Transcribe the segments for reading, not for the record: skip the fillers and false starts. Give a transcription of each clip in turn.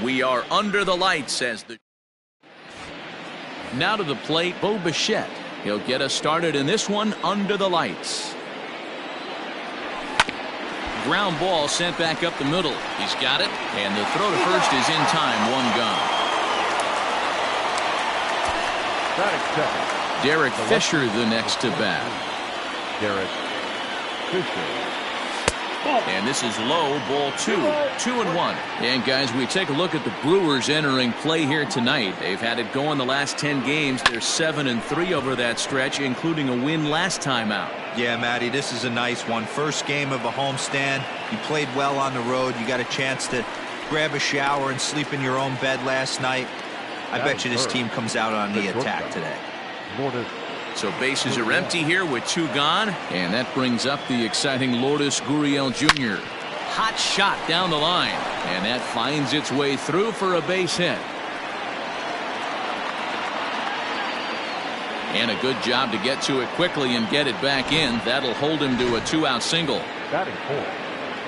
We are under the lights as the. Now to the plate, Bo Bichette. He'll get us started in this one under the lights. Ground ball sent back up the middle. He's got it, and the throw to first is in time. One gone. Derek Fisher the next to bat. Derek Fisher. And this is low, ball 2, 2-1. And guys, we take a look at the Brewers entering play here tonight. They've had it going the last 10 games. They're 7-3 over that stretch, including a win last time out. Yeah, Matty, this is a nice one. First game of a homestand. You played well on the road. You got a chance to grab a shower and sleep in your own bed last night. I bet you this team comes out on the attack today. So bases are empty here with 2 gone, and that brings up the exciting Lourdes Gurriel Jr. Hot shot down the line, and that finds its way through for a base hit. And a good job to get to it quickly and get it back in. That'll hold him to a 2-out single.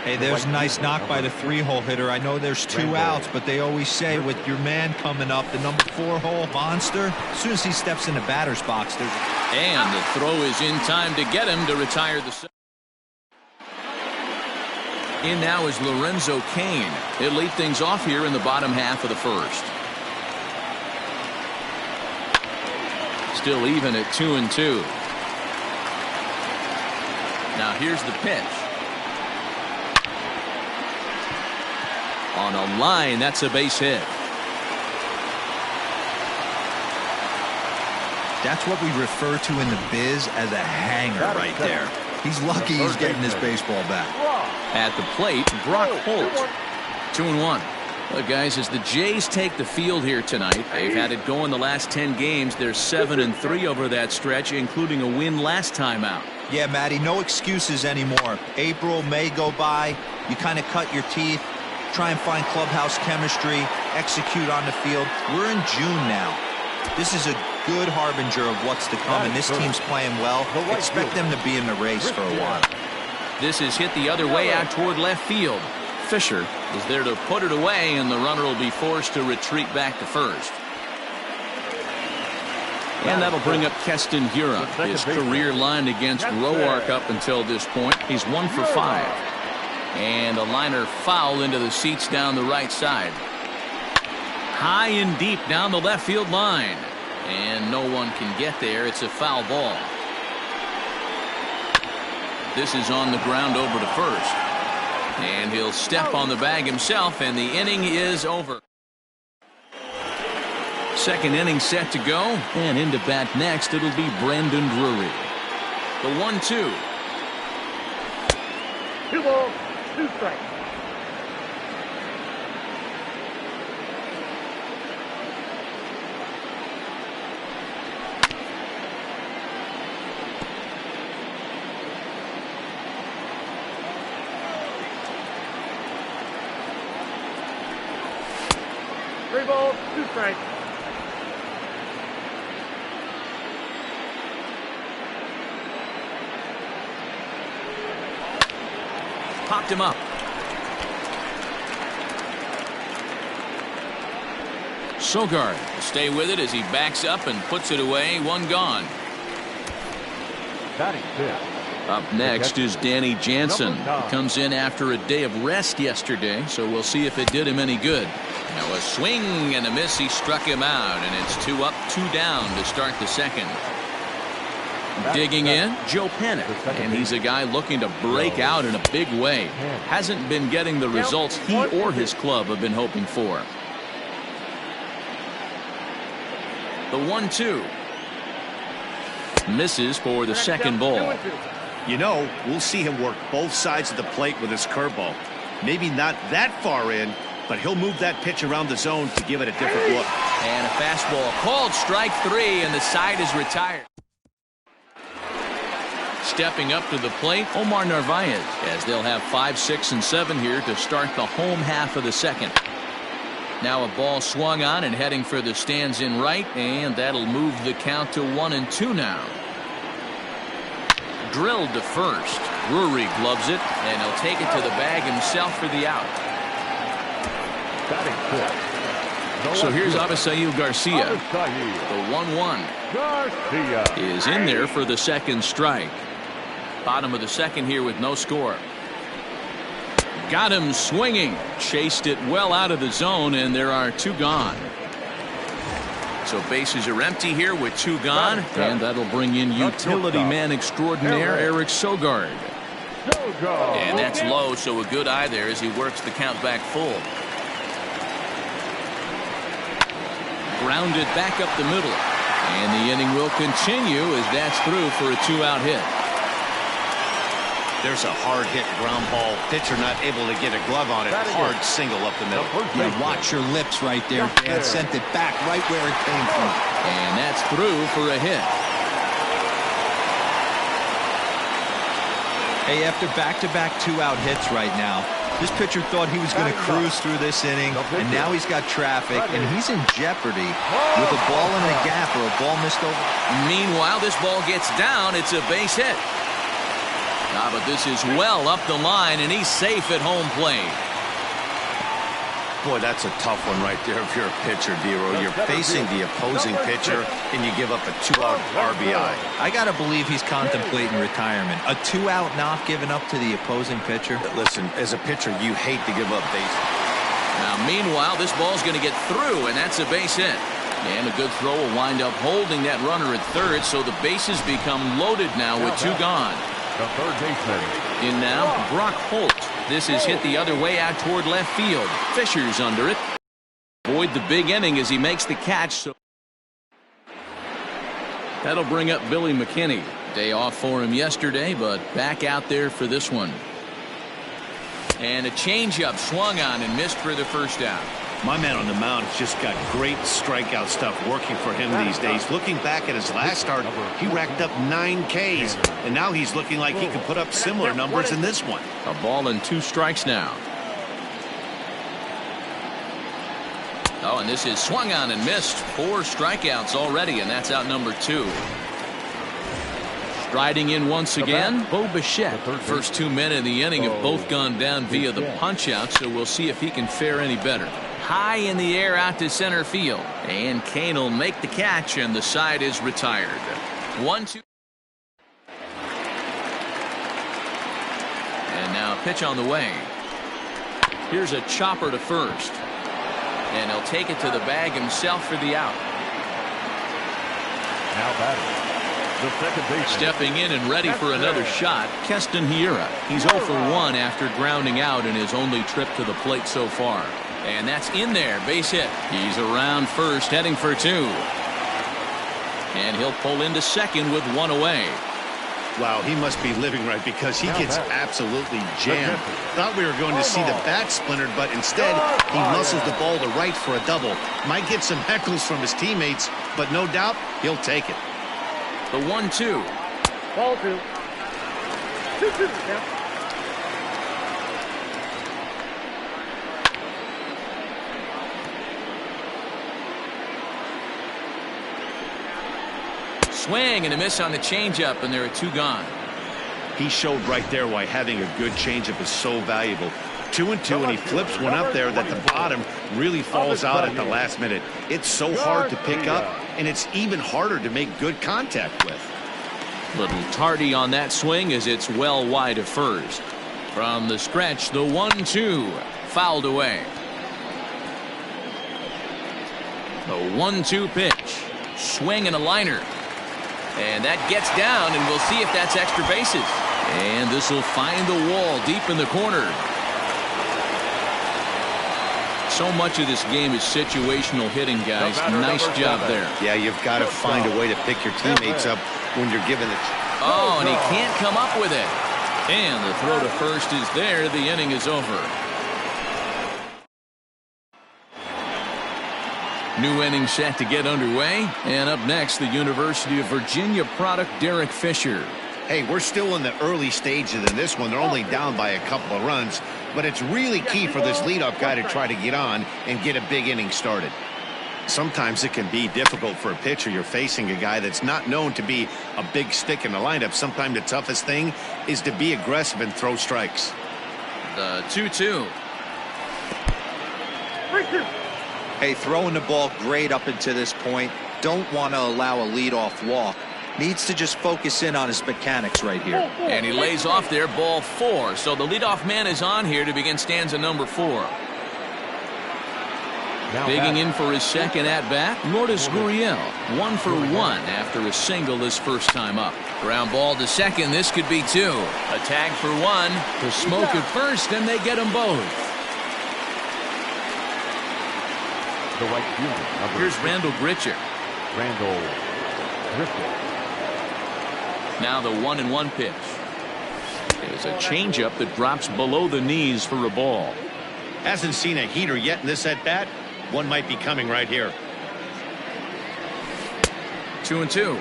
Hey, there's a nice knock by the 3-hole hitter. I know there's 2 outs, but they always say with your man coming up, the number 4-hole monster, as soon as he steps in the batter's box, there's. And the throw is in time to get him to retire the. In now is Lorenzo Cain. He'll lead things off here in the bottom half of the first. Still even at 2-2. Now here's the pitch. On a line, that's a base hit. That's what we refer to in the biz as a hanger right there. He's lucky he's getting his baseball back. At the plate, Brock Holt. 2-1. Well, guys, as the Jays take the field here tonight, they've had it going the last 10 games. They're 7-3 over that stretch, including a win last time out. Yeah, Matty, no excuses anymore. April, May go by. You kind of cut your teeth, try and find clubhouse chemistry, execute on the field. We're in June now. This is a good harbinger of what's to come, and this team's playing well. Expect them to be in the race for a while. This is hit the other way out toward left field. Fisher is there to put it away, and the runner will be forced to retreat back to first. And that'll bring up Keston Hiura. His career line against Roark up until this point. He's 1 for 5. And a liner foul into the seats down the right side. High and deep down the left field line. And no one can get there. It's a foul ball. This is on the ground over to first. And he'll step on the bag himself, and the inning is over. Second inning set to go, and into bat next it'll be Brandon Drury. The 1-2. 2 balls, 2 strikes. Three balls, 2 strikes. Popped him up. Sogard will stay with it as he backs up and puts it away. 1 gone. Up next is Danny Jansen. He comes in after a day of rest yesterday, so we'll see if it did him any good. Now a swing and a miss. He struck him out, and it's 2 up, 2 down to start the second. Digging in, Joe Panik, and he's a guy looking to break out in a big way. Hasn't been getting the results he or his club have been hoping for. The 1-2. Misses for the second ball. You know, we'll see him work both sides of the plate with his curveball. Maybe not that far in, but he'll move that pitch around the zone to give it a different look. And a fastball called strike 3, and the side is retired. Stepping up to the plate, Omar Narvaez, as they'll have 5, 6, and 7 here to start the home half of the second. Now a ball swung on and heading for the stands in right, and that'll move the count to 1-2 now. Drilled to first. Drury gloves it, and he'll take it to the bag himself for the out. Batting fifth. So here's Avisail Garcia. The 1-1 Garcia is in there for the second strike. Bottom of the second here with no score. Got him swinging. Chased it well out of the zone, and there are two gone. So bases are empty here with two gone, and that'll bring in utility man extraordinaire Eric Sogard. And that's low, so a good eye there as he works the count back full. Grounded back up the middle, and the inning will continue as that's through for a two-out hit. There's a hard hit ground ball. Pitcher not able to get a glove on it. Hard single up the middle. Yeah, watch your lips right there, Dan. Sent it back right where it came from. And that's through for a hit. Hey, after back-to-back two-out hits right now, this pitcher thought he was going to cruise through this inning, and now he's got traffic, and he's in jeopardy with a ball in the gap or a ball missed over. Meanwhile, this ball gets down. It's a base hit. But this is well up the line, and he's safe at home plate. Boy, that's a tough one right there if you're a pitcher, Dero. You're facing the opposing pitcher, and you give up a two-out RBI. I got to believe he's contemplating retirement. A two-out knock given up to the opposing pitcher. Listen, as a pitcher, you hate to give up bases. Now, meanwhile, this ball's going to get through, and that's a base hit. And a good throw will wind up holding that runner at third, so the bases become loaded now with two gone. The third baseman. In now, Brock Holt. This is hit the other way out toward left field. Fisher's under it. Avoid the big inning as he makes the catch. So that'll bring up Billy McKinney. Day off for him yesterday, but back out there for this one. And a changeup swung on and missed for the first out. My man on the mound has just got great strikeout stuff working for him these days. Looking back at his last start, he racked up 9 Ks, and now he's looking like he can put up similar numbers in this one. A ball and 2 strikes now. Oh, and this is swung on and missed. 4 strikeouts already, and that's out number 2. Striding in once again, Bo Bichette. First 2 men in the inning have both gone down via the punch-out, so we'll see if he can fare any better. High in the air out to center field, and Kane will make the catch, and the side is retired. 1-2. And now a pitch on the way. Here's a chopper to first, and he'll take it to the bag himself for the out. Now batting. The second baseman. Stepping in and ready for another shot, Keston Hiura. He's 0 for 1 after grounding out in his only trip to the plate so far. And that's in there, base hit. He's around first, heading for 2. And he'll pull into second with 1 away. Wow, he must be living right because he gets absolutely jammed. Thought we were going to see the bat splintered, but instead he muscles the ball to right for a double. Might get some heckles from his teammates, but no doubt he'll take it. The 1-2. Ball 2. 2-2. Yeah. Swing and a miss on the changeup, and there are 2 gone. He showed right there why having a good changeup is so valuable. 2-2, and he flips one up there that the bottom really falls out at the last minute. It's so hard to pick up, and it's even harder to make good contact with. Little tardy on that swing as it's well wide of first. From the stretch, the 1-2 fouled away. The 1-2 pitch. Swing and a liner. And that gets down, and we'll see if that's extra bases. And this will find the wall deep in the corner. So much of this game is situational hitting, guys. Nice job there. Yeah, you've got to find a way to pick your teammates up when you're given it. Oh, and he can't come up with it. And the throw to first is there. The inning is over. New inning set to get underway. And up next, the University of Virginia product, Derek Fisher. Hey, we're still in the early stages in this one. They're only down by a couple of runs, but it's really key for this leadoff guy to try to get on and get a big inning started. Sometimes it can be difficult for a pitcher. You're facing a guy that's not known to be a big stick in the lineup. Sometimes the toughest thing is to be aggressive and throw strikes. The 2-2. 3-2. Hey, throwing the ball great up until this point. Don't want to allow a leadoff walk. Needs to just focus in on his mechanics right here. And he lays off there, ball 4. So the leadoff man is on here to begin stanza number 4. Digging in for his second at-bat, Lourdes Gurriel, 1 for 1 after a single his first time up. Ground ball to second, this could be 2. A tag for 1, to smoke at first, and they get them both. The right fielder. Here's Randall Gritcher. Randall Griffith. Now the 1-1 pitch. There's a changeup that drops below the knees for a ball. Hasn't seen a heater yet in this at-bat. One might be coming right here. 2-2.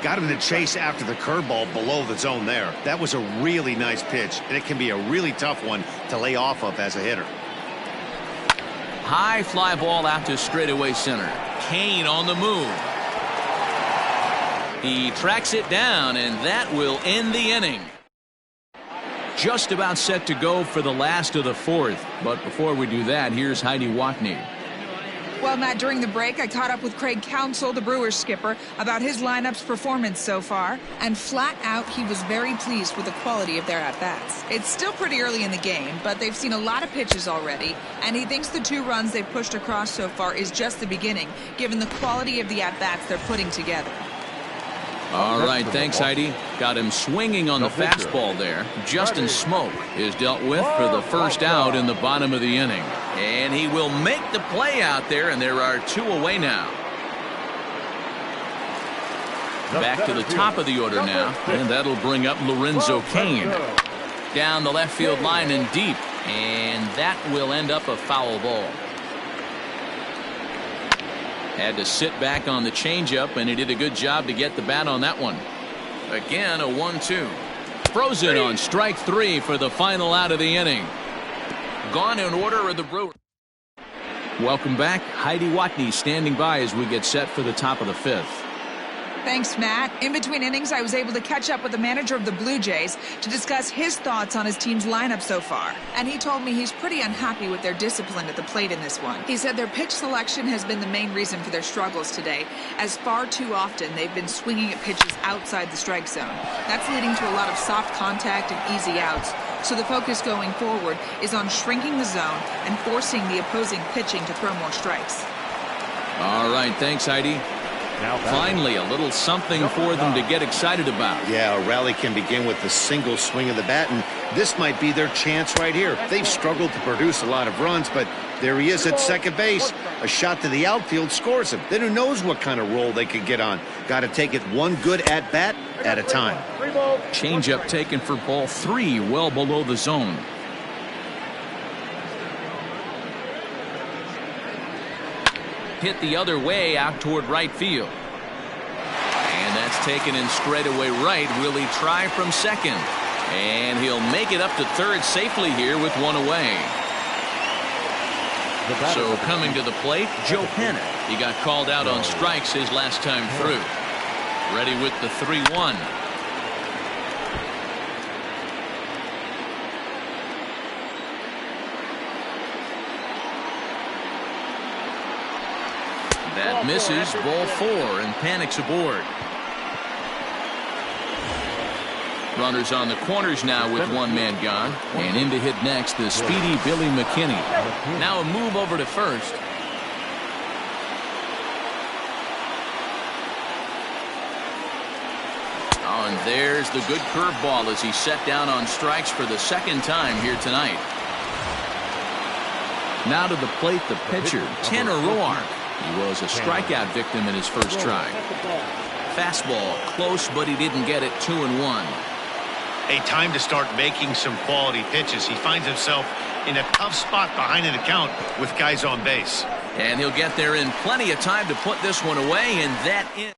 Got him to chase after the curveball below the zone there. That was a really nice pitch, and it can be a really tough one to lay off of as a hitter. High fly ball out to straightaway center. Kane on the move. He tracks it down, and that will end the inning. Just about set to go for the last of the 4th. But before we do that, here's Heidi Watney. Well, Matt, during the break, I caught up with Craig Counsell, the Brewers skipper, about his lineup's performance so far. And flat out, he was very pleased with the quality of their at-bats. It's still pretty early in the game, but they've seen a lot of pitches already. And he thinks the 2 runs they've pushed across so far is just the beginning, given the quality of the at-bats they're putting together. All right, thanks, Heidi. Got him swinging on the fastball there. Justin Smoke is dealt with for the first out in the bottom of the inning. And he will make the play out there, and there are 2 away now. Back to the top of the order now, and that'll bring up Lorenzo Cain. Down the left field line and deep, and that will end up a foul ball. Had to sit back on the changeup, and he did a good job to get the bat on that one. Again, a 1-2. Frozen on strike 3 for the final out of the inning. Gone in order are the Brewers. Welcome back. Heidi Watney standing by as we get set for the top of the 5th. Thanks, Matt. In between innings, I was able to catch up with the manager of the Blue Jays to discuss his thoughts on his team's lineup so far. And he told me he's pretty unhappy with their discipline at the plate in this one. He said their pitch selection has been the main reason for their struggles today, as far too often they've been swinging at pitches outside the strike zone. That's leading to a lot of soft contact and easy outs. So the focus going forward is on shrinking the zone and forcing the opposing pitching to throw more strikes. All right, thanks, Heidi. Finally, a little something for them to get excited about. Yeah, a rally can begin with a single swing of the bat, and this might be their chance right here. They've struggled to produce a lot of runs, but there he is at second base. A shot to the outfield scores him. Then who knows what kind of roll they could get on. Got to take it one good at-bat at a time. Changeup taken for ball 3, well below the zone. Hit the other way out toward right field. And that's taken in straightaway right. Will he try from second? And he'll make it up to third safely here with 1 away. So coming to the plate, Joe Pennant. He got called out on strikes his last time through. Ready with the 3-1. That misses, ball 4, and Panic's aboard. Runners on the corners now with 1 man gone. And in to hit next, the speedy Billy McKinney. Now a move over to first. Oh, and there's the good curveball as he set down on strikes for the 2nd time here tonight. Now to the plate, the pitcher, Tanner Roark. He was a strikeout victim in his first try. Fastball close, but he didn't get it. 2-1. A time to start making some quality pitches. He finds himself in a tough spot behind an account with guys on base. And he'll get there in plenty of time to put this one away, and that is.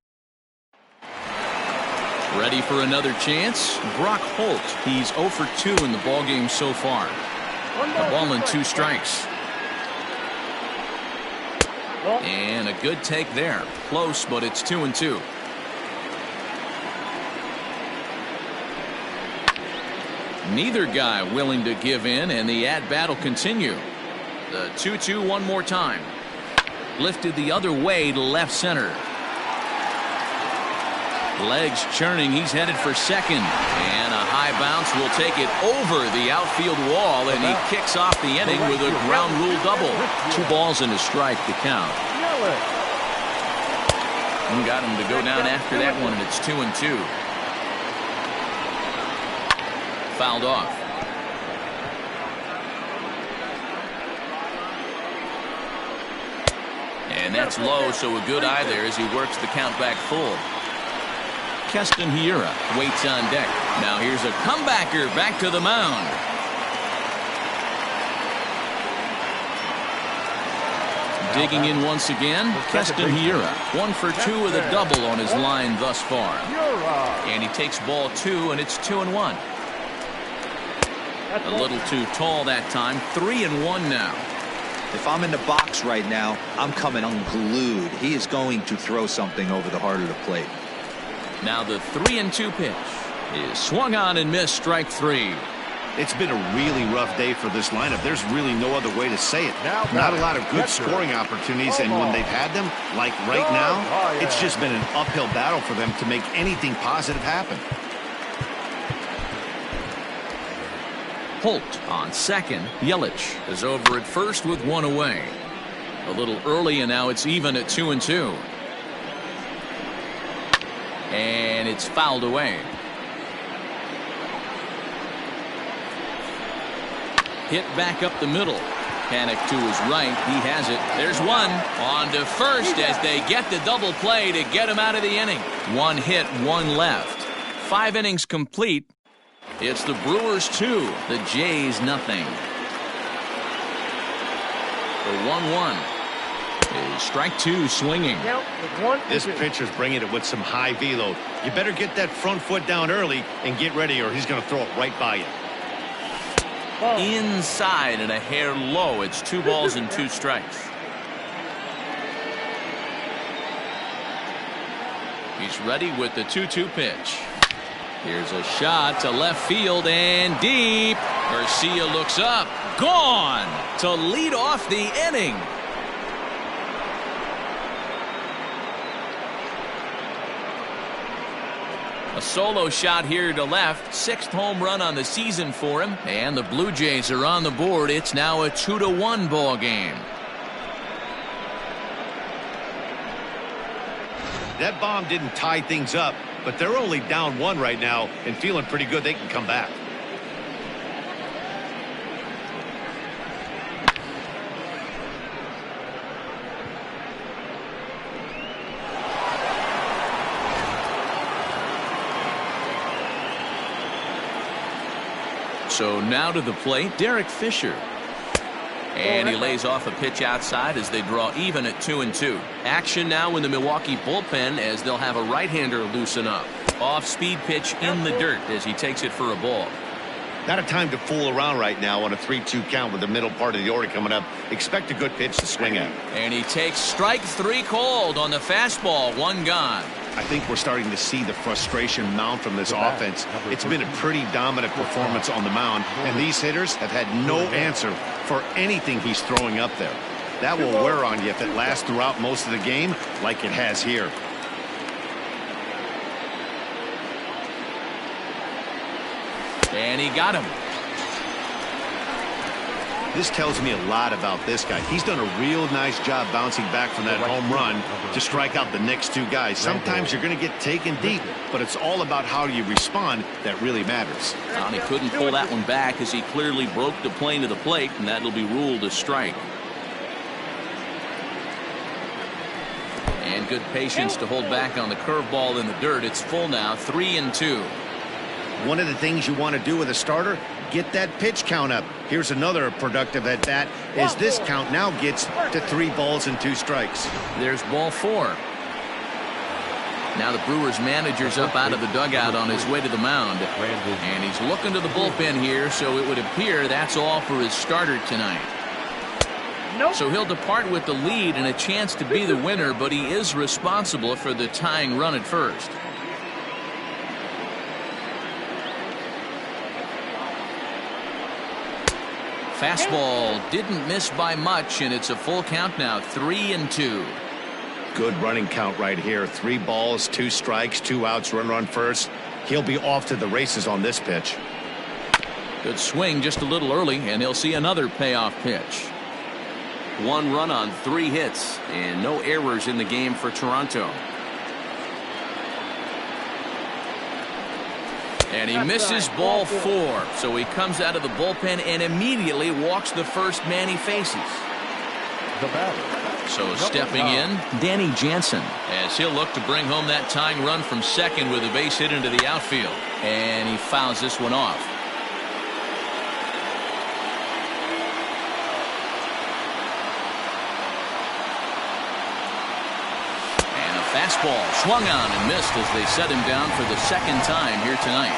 Ready for another chance? Brock Holt. He's 0 for 2 in the ballgame so far. A ball and 2 strikes. And a good take there. Close, but it's 2-2. Neither guy willing to give in, and the at-bat will continue. The 2-2 one more time. Lifted the other way to left center. Legs churning. He's headed for second. And a high bounce will take it over the outfield wall, and he kicks off the inning with a ground rule double. 2 balls and a strike to count. And got him to go down after that one, and it's 2-2. Fouled off. And that's low, so a good eye there as he works the count back full. Keston Hiura waits on deck. Now here's a comebacker back to the mound. Digging in once again, Keston Hiura. 1 for 2 with a double on his line thus far. And he takes ball 2, and it's 2-1. A little too tall that time. 3-1 now. If I'm in the box right now, I'm coming unglued. He is going to throw something over the heart of the plate. Now the 3-2 pitch is swung on and missed. Strike 3. It's been a really rough day for this lineup. There's really no other way to say it. Not a lot of good scoring opportunities, and when they've had them, like right now, it's just been an uphill battle for them to make anything positive happen. Holt on second. Yelich is over at first with 1 away. A little early, and now it's even at 2-2. And it's fouled away. Hit back up the middle. Panic to his right. He has it. There's one. On to first as they get the double play to get him out of the inning. 1 hit, 1 left. 5 innings complete. It's the Brewers 2, the Jays nothing. The 1-1 is strike 2 swinging. This pitcher's bringing it with some high velo. You better get that front foot down early and get ready, or he's going to throw it right by you. Inside and a hair low. It's 2 balls and 2 strikes. He's ready with the 2-2 pitch. Here's a shot to left field and deep. Garcia looks up. Gone to lead off the inning. A solo shot here to left. 6th home run on the season for him. And the Blue Jays are on the board. It's now a 2-1 ball game. That bomb didn't tie things up, but they're only down 1 right now and feeling pretty good they can come back. So now to the plate, Derek Fisher. And he lays off a pitch outside as they draw even at 2-2. Action now in the Milwaukee bullpen as they'll have a right-hander loosen up. Off-speed pitch in the dirt as he takes it for a ball. Not a time to fool around right now on a 3-2 count with the middle part of the order coming up. Expect a good pitch to swing at. And he takes strike 3 called on the fastball. 1 gone. I think we're starting to see the frustration mount from this offense. It's been a pretty dominant performance on the mound, and these hitters have had no answer for anything he's throwing up there. That will wear on you if it lasts throughout most of the game like it has here. And he got him. This tells me a lot about this guy. He's done a real nice job bouncing back from that home run to strike out the next 2 guys. Sometimes you're going to get taken deep, but it's all about how you respond that really matters. He couldn't pull that one back as he clearly broke the plane of the plate, and that'll be ruled a strike. And good patience to hold back on the curveball in the dirt. It's full now, 3-2. One of the things you want to do with a starter, get that pitch count up. Here's another productive at bat as this count now gets to 3 balls and 2 strikes. There's ball 4. Now the Brewers manager's up out of the dugout on his way to the mound. And he's looking to the bullpen here, so it would appear that's all for his starter tonight. So he'll depart with the lead and a chance to be the winner, but he is responsible for the tying run at first. Fastball didn't miss by much, and it's a full count now, 3-2. Good running count right here. 3 balls, 2 strikes, 2 outs, runner on first. He'll be off to the races on this pitch. Good swing just a little early, and he'll see another payoff pitch. 1 run on 3 hits, and no errors in the game for Toronto. And he misses ball 4, so he comes out of the bullpen and immediately walks the first man he faces. The batter. So stepping in, Danny Jansen, as he'll look to bring home that tying run from second with a base hit into the outfield. And he fouls this one off. And a fastball swung on and missed as they set him down for the second time here tonight.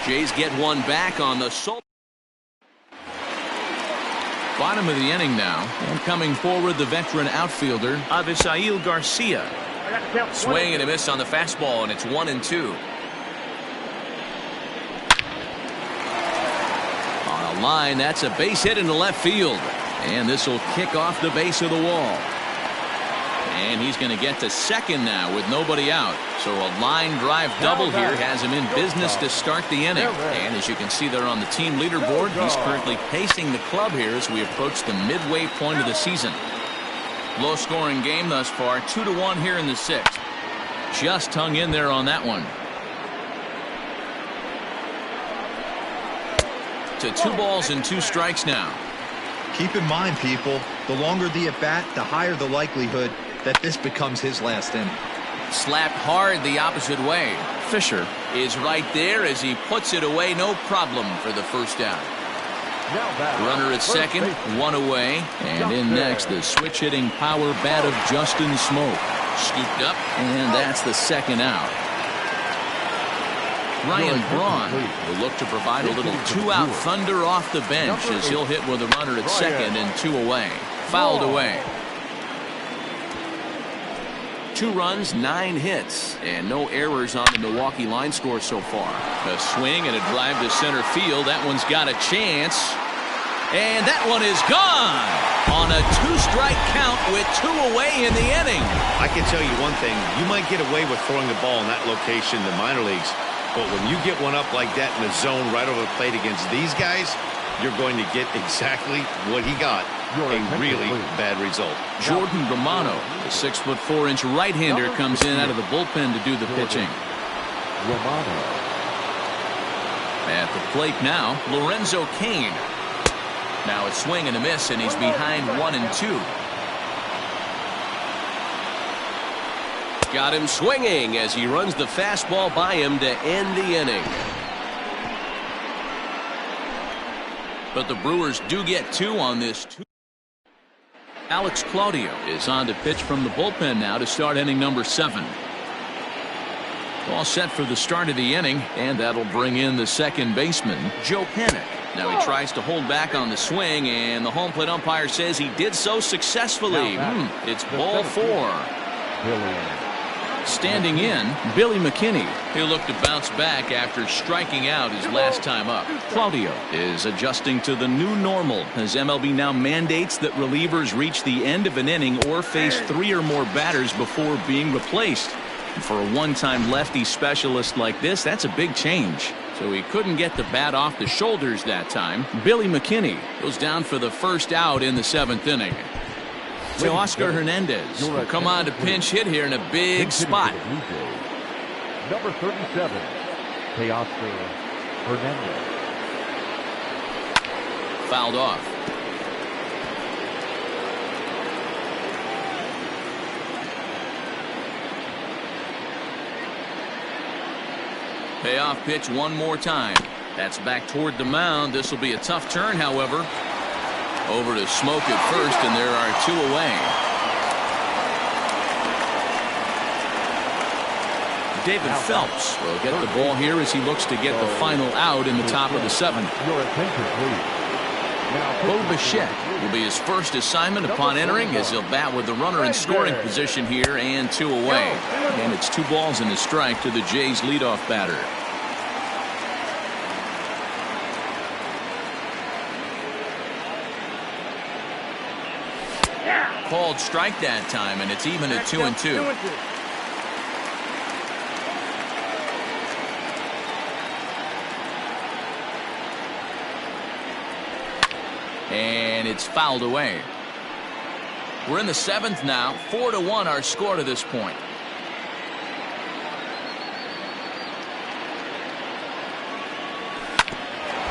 Jays get one back on the sole. Bottom of the inning now, and coming forward the veteran outfielder Avisail Garcia. Swing and a miss on the fastball, and it's 1-2. On a line, that's a base hit into left field, and this will kick off the base of the wall. And he's going to get to second now with nobody out. So a line drive double here has him in business to start the inning. And as you can see there on the team leaderboard, he's currently pacing the club here as we approach the midway point of the season. Low scoring game thus far, 2-1 here in the 6th. Just hung in there on that one. To 2 balls and 2 strikes now. Keep in mind, people, the longer the at-bat, the higher the likelihood that this becomes his last inning. Slapped hard the opposite way. Fisher is right there as he puts it away, no problem for the first out. Runner at second, 1 away, and in next the switch-hitting power bat of Justin Smoke. Scooped up, and that's the second out. Ryan Braun will look to provide a little 2-out thunder off the bench as he'll hit with a runner at second and 2 away. Fouled away. 2 runs, 9 hits, and no errors on the Milwaukee line score so far. A swing and a drive to center field. That one's got a chance. And that one is gone on a 2-strike count with 2 away in the inning. I can tell you one thing. You might get away with throwing the ball in that location in the minor leagues. But when you get one up like that in the zone right over the plate against these guys, you're going to get exactly what he got. A really bad result. Jordan Romano, the 6'4" right-hander, comes in out of the bullpen to do the pitching. Romano. At the plate now, Lorenzo Cain. Now a swing and a miss, and he's behind 1-2. Got him swinging as he runs the fastball by him to end the inning. But the Brewers do get 2 on this. Alex Claudio is on to pitch from the bullpen now to start inning number 7. All set for the start of the inning, and that'll bring in the second baseman, Joe Panik. Now he tries to hold back on the swing, and the home plate umpire says he did so successfully. It's ball 4. Standing in, Billy McKinney. He'll look to bounce back after striking out his last time up. Claudio is adjusting to the new normal as MLB now mandates that relievers reach the end of an inning or face 3 or more batters before being replaced. And for a one-time lefty specialist like this, that's a big change. So he couldn't get the bat off the shoulders that time. Billy McKinney goes down for the first out in the 7th inning. So Oscar Hernandez will come on to pinch hit here in a big spot. Number 37, Oscar Hernandez. Fouled off. Payoff pitch one more time. That's back toward the mound. This will be a tough turn, however. Over to Smoke at first, and there are 2 away. David Phelps will get the ball here as he looks to get the final out in the top of the 7th. Your attention, please. Bo Bichette will be his first assignment upon entering as he'll bat with the runner in scoring position here and 2 away. And it's 2 balls and a strike to the Jays leadoff batter. called strike that time, and it's even at 2-2. And it's fouled away. We're in the 7th now. 4-1 our score to this point.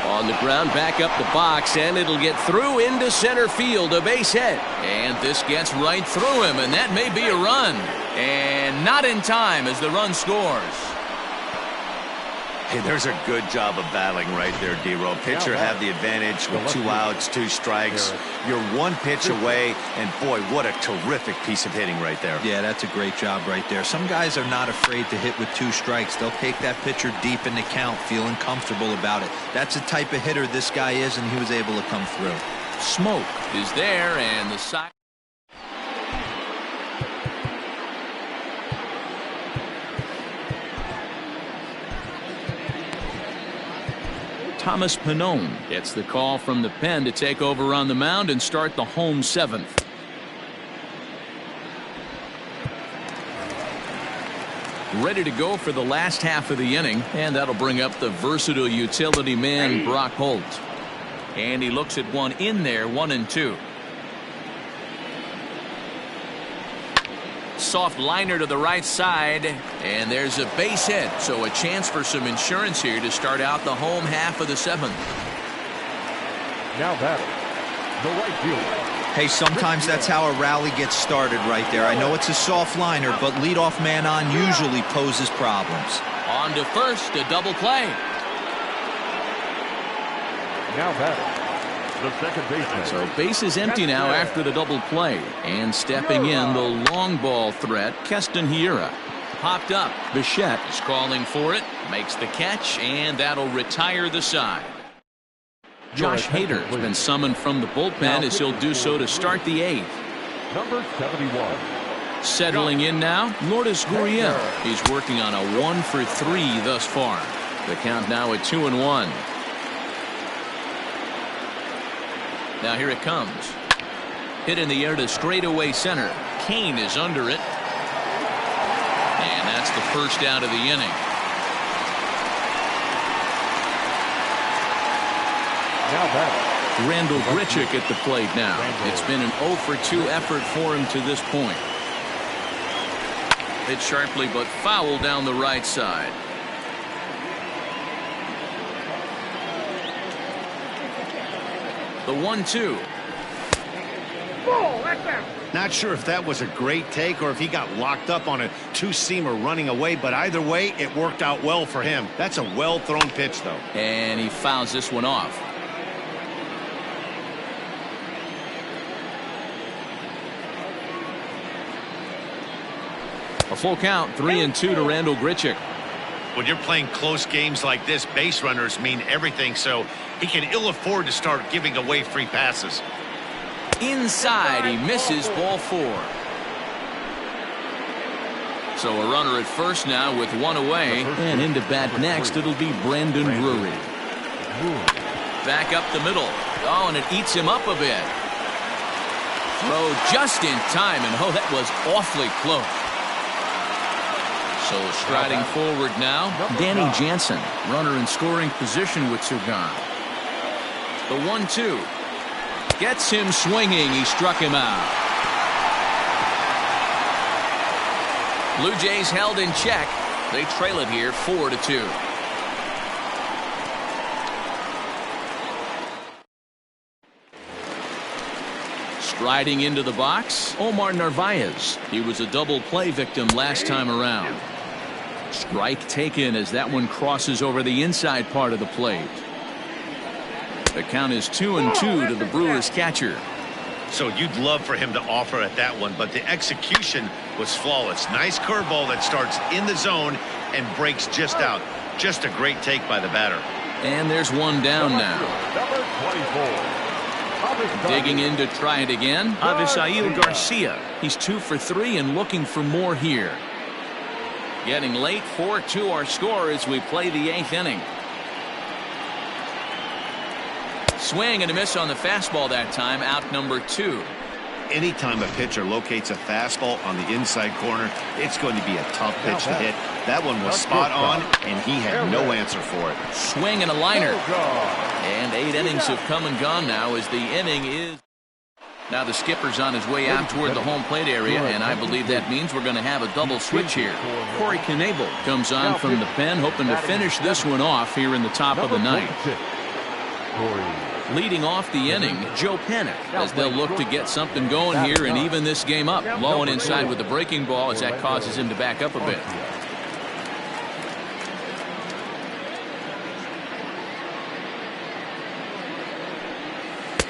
On the ground, back up the box, and it'll get through into center field, a base hit. And this gets right through him, and that may be a run. And not in time as the run scores. Hey, there's a good job of battling right there, D-Row. Pitcher have the advantage with 2 outs, 2 strikes. You're 1 pitch away, and boy, what a terrific piece of hitting right there. Yeah, that's a great job right there. Some guys are not afraid to hit with 2 strikes. They'll take that pitcher deep in the count, feeling comfortable about it. That's the type of hitter this guy is, and he was able to come through. Smoke is there, and the side. Thomas Pannone gets the call from the pen to take over on the mound and start the home 7th. Ready to go for the last half of the inning, and that'll bring up the versatile utility man Brock Holt. And he looks at one in there, 1-2. Soft liner to the right side, and there's a base hit, so a chance for some insurance here to start out the home half of the 7th. Now batting, the right fielder. Hey, sometimes that's how a rally gets started right there. I know it's a soft liner, but leadoff man on usually poses problems. On to first, a double play. Now batting, the second baseman. So base is empty now after the double play. And stepping in, the long ball threat, Keston Hiura. Popped up. Bichette is calling for it. Makes the catch, and that'll retire the side. Josh Hader has been summoned from the bullpen as he'll do so to start the 8th. Number 71. Settling in now, Lourdes Gurriel. He's working on a 1-for-3 thus far. The count now at 2-1. Now here it comes. Hit in the air to straightaway center. Kane is under it. And that's the first out of the inning. Now batting, Randall Grichuk at the plate now. It's been an 0-for-2 effort for him to this point. Hit sharply but foul down the right side. The 1-2. Not sure if that was a great take or if he got locked up on a 2-seamer running away, but either way, it worked out well for him. That's a well-thrown pitch, though. And he fouls this one off. A full count, 3-2 to Randall Grichuk. When you're playing close games like this, base runners mean everything, so he can ill afford to start giving away free passes. Inside, he misses, ball 4. So a runner at first now with 1 away, and into bat next it'll be Brandon Drury. Back up the middle. Oh, and it eats him up a bit. Throw just in time, and oh, that was awfully close. So striding forward now, Danny Jansen, runner in scoring position with 2 gone. The 1-2 gets him swinging. He struck him out. Blue Jays held in check. They trail it here 4-2. Striding into the box, Omar Narvaez. He was a double play victim last time around. Strike taken as that one crosses over the inside part of the plate. The count is 2-2 to the Brewers catcher. So you'd love for him to offer at that one, but the execution was flawless. Nice curveball that starts in the zone and breaks just out. Just a great take by the batter. And there's one down now. Number 24. Digging in to try it again, Avisail Garcia. He's 2 for 3 and looking for more here. Getting late, 4-2 our score as we play the 8th inning. Swing and a miss on the fastball that time, out number 2. Anytime a pitcher locates a fastball on the inside corner, it's going to be a tough pitch to hit. That one was spot on, and he had no answer for it. Swing and a liner. And 8 innings have come and gone now as the inning is. Now the skipper's on his way out toward the home plate area, and I believe that means we're going to have a double switch here. Corey Knebel comes on from the pen, hoping to finish this one off here in the top of the ninth. Leading off the inning, Joe Panik, as they'll look to get something going here and even this game up. Low and inside with the breaking ball as that causes him to back up a bit.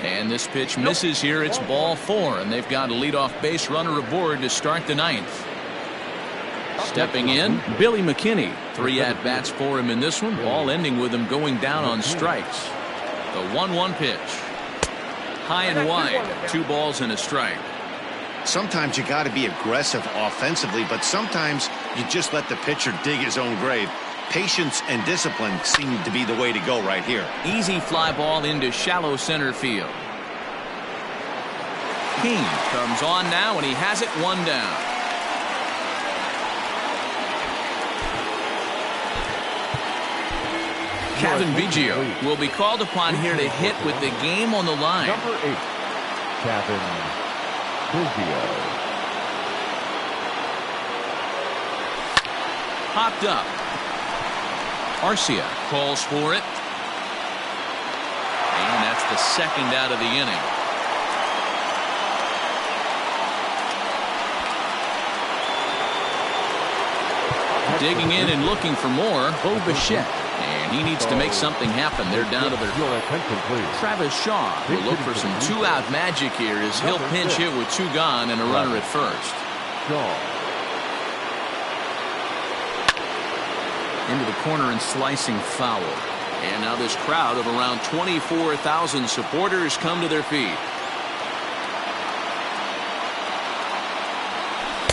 And this pitch misses here. It's ball 4, and they've got a leadoff base runner aboard to start the ninth. Stepping in, Billy McKinney. 3 at-bats for him in this one, all ending with him going down on strikes. The 1-1 pitch. High and wide, 2 balls and a strike. Sometimes you got to be aggressive offensively, but sometimes you just let the pitcher dig his own grave. Patience and discipline seem to be the way to go right here. Easy fly ball into shallow center field. King comes on now, and he has it 1 down. Kevin Biggio will be called upon here to hit with the game on the line. Number 8, Kevin Biggio. Popped up. Arcia calls for it. And that's the second out of the inning. Digging in and looking for more, Bo Bichette. And he needs to make something happen. They're down to their Travis Shaw will look for some 2-out magic here as he'll pinch hit with 2 gone and a runner at first. Into the corner and slicing foul. And now this crowd of around 24,000 supporters come to their feet.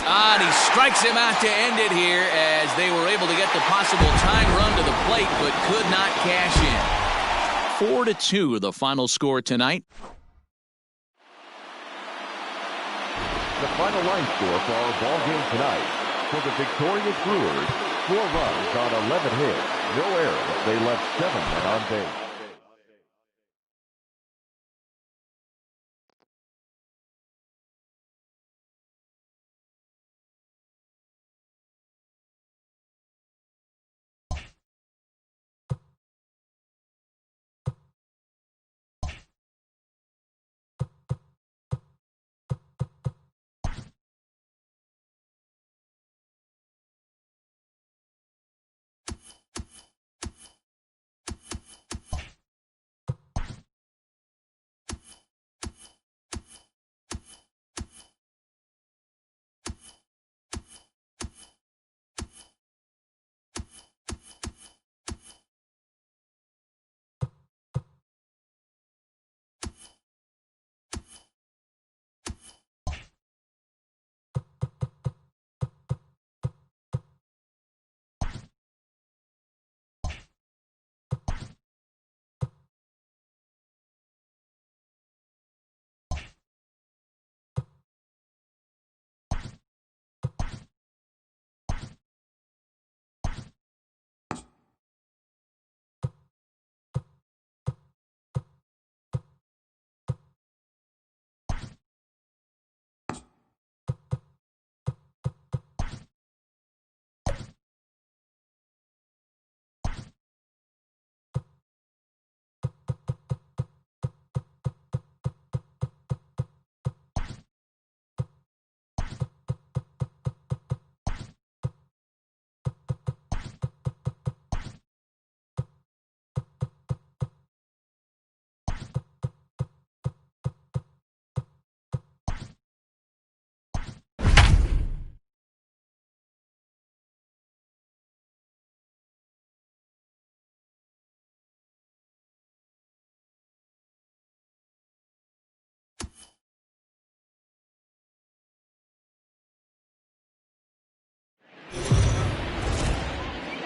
And he strikes him out to end it here as they were able to get the possible tying run to the plate but could not cash in. 4-2 the final score tonight. The final line score for our ball game tonight. For the victorious Brewers, 4 runs on 11 hits, no errors. They left 7 men on base.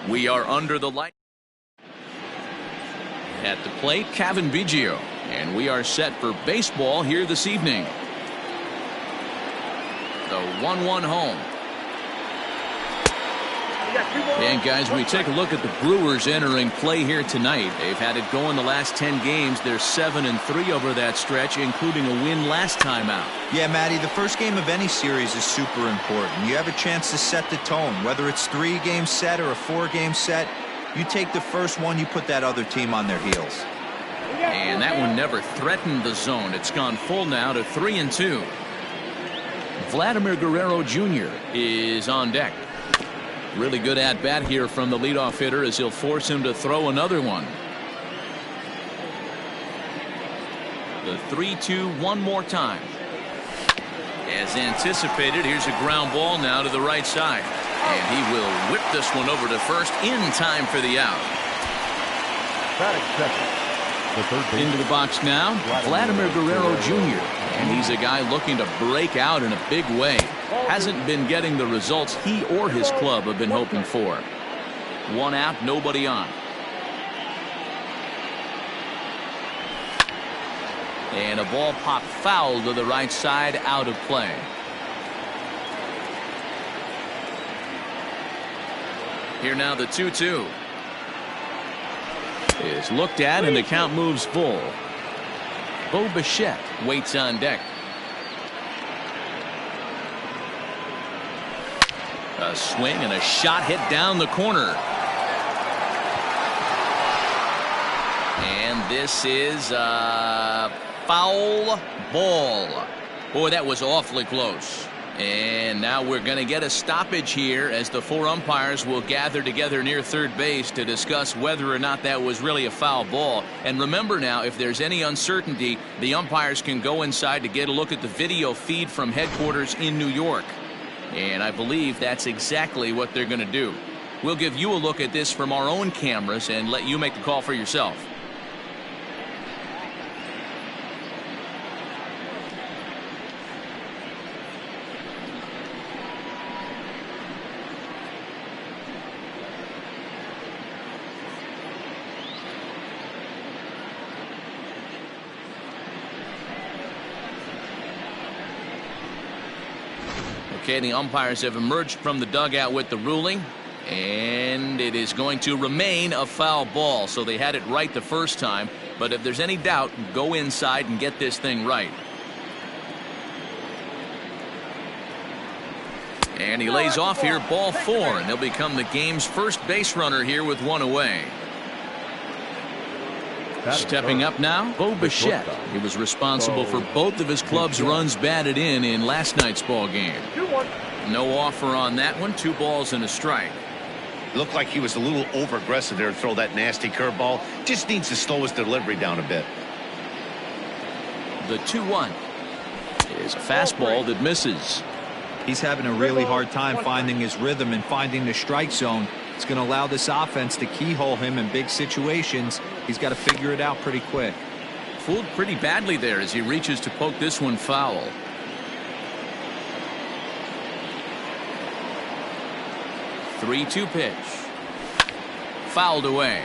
We are under the light. At the plate, Kevin Biggio. And we are set for baseball here this evening. The 1-1 home. And guys, we take a look at the Brewers entering play here tonight. They've had it going the last 10 games. They're 7-3 over that stretch, including a win last time out. Yeah, Matty, the first game of any series is super important. You have a chance to set the tone, whether it's 3-game set or a 4-game set. You take the first one, you put that other team on their heels. And that one never threatened the zone. It's gone full now to 3-2. Vladimir Guerrero Jr. is on deck. Really good at bat here from the leadoff hitter as he'll force him to throw another one. The 3-2 one more time. As anticipated, here's a ground ball now to the right side. And he will whip this one over to first in time for the out. Into the box now, Vladimir Guerrero Jr. And he's a guy looking to break out in a big way. Hasn't been getting the results he or his club have been hoping for. One out, nobody on. And a ball popped foul to the right side, out of play. Here now the 2-2. Is looked at and the count moves full. Bo Bichette waits on deck. A swing and a shot hit down the corner. And this is a foul ball. Boy, that was awfully close. And now we're going to get a stoppage here as the 4 umpires will gather together near third base to discuss whether or not that was really a foul ball. And remember now, if there's any uncertainty, the umpires can go inside to get a look at the video feed from headquarters in New York. And I believe that's exactly what they're going to do. We'll give you a look at this from our own cameras and let you make the call for yourself. Okay, the umpires have emerged from the dugout with the ruling, and it is going to remain a foul ball. So they had it right the first time, but if there's any doubt, go inside and get this thing right. And he lays off here, ball 4, and he'll become the game's first base runner here with 1 away. Stepping up now, Bo Bichette. He was responsible for both of his club's runs batted in last night's ball game. No offer on that one. 2 balls and a strike. Looked like he was a little over aggressive there to throw that nasty curveball. Just needs to slow his delivery down a bit. The 2-1 is a fastball that misses. He's having a really hard time finding his rhythm and finding the strike zone. It's going to allow this offense to keyhole him in big situations. He's got to figure it out pretty quick. Fooled pretty badly there as he reaches to poke this one foul. The 3-2 pitch. Fouled away.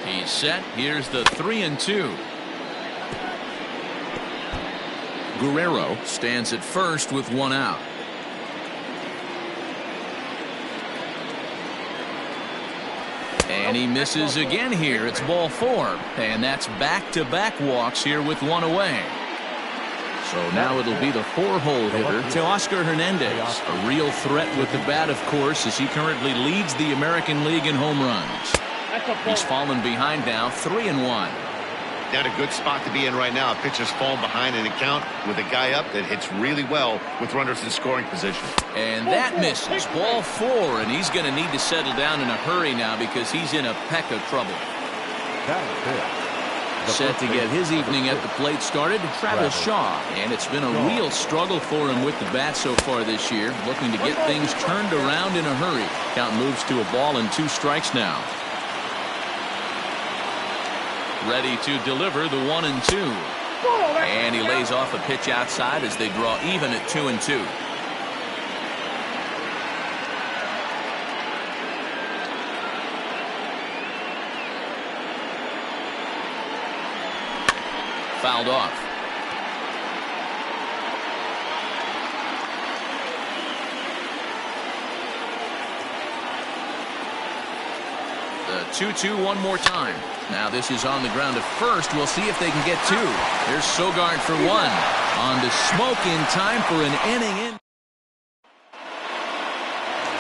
He's set. Here's the 3-2. Guerrero stands at first with 1 out. And he misses again here. It's ball 4. And that's back-to-back walks here with 1 away. So now it'll be the 4-hole hitter to Oscar Hernandez. A real threat with the bat, of course, as he currently leads the American League in home runs. He's fallen behind now, 3-1. Not a good spot to be in right now. Pitcher's falling behind in the count with a guy up that hits really well with runners in scoring position. And that misses. Ball 4, and he's going to need to settle down in a hurry now because he's in a peck of trouble. Set to get his evening at the plate started, Travis Shaw. And it's been a real struggle for him with the bat so far this year, looking to get things turned around in a hurry. Count moves to a ball and 2 strikes now. Ready to deliver the 1-2. And he lays off a pitch outside as they draw even at 2-2. fouled off. The 2-2 one more time. Now this is on the ground to first. We'll see if they can get two. There's Sogard for one. On to Smoke in time for an inning in.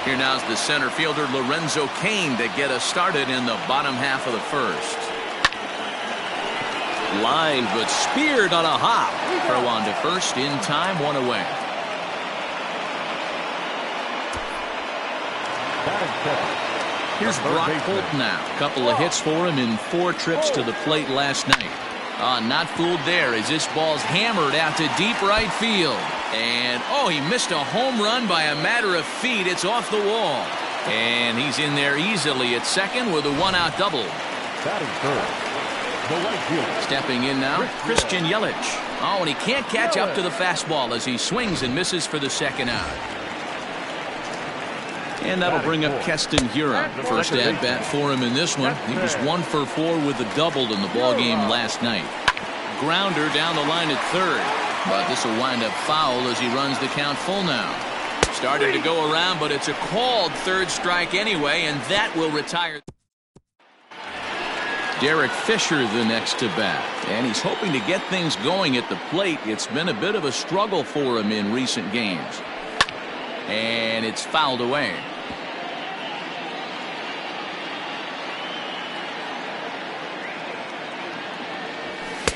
Here now's the center fielder Lorenzo Cain to get us started in the bottom half of the first. Line but speared on a hop. Throw on to first in time, one away. Here's Brock Holt now. Couple of hits for him in 4 trips to the plate last night. Not fooled there as this ball's hammered out to deep right field. And, oh, he missed a home run by a matter of feet. It's off the wall. And he's in there easily at second with a 1-out double. Stepping in now, Christian Yelich. Oh, and he can't catch up to the fastball as he swings and misses for the second out. And that'll bring up Keston Hiura. First at bat for him in this one. He was 1 for 4 with a double in the ballgame last night. Grounder down the line at third. But this will wind up foul as he runs the count full now. Started to go around, but it's a called third strike anyway, and that will retire. Derek Fisher the next to bat, and he's hoping to get things going at the plate. It's been a bit of a struggle for him in recent games. And it's fouled away.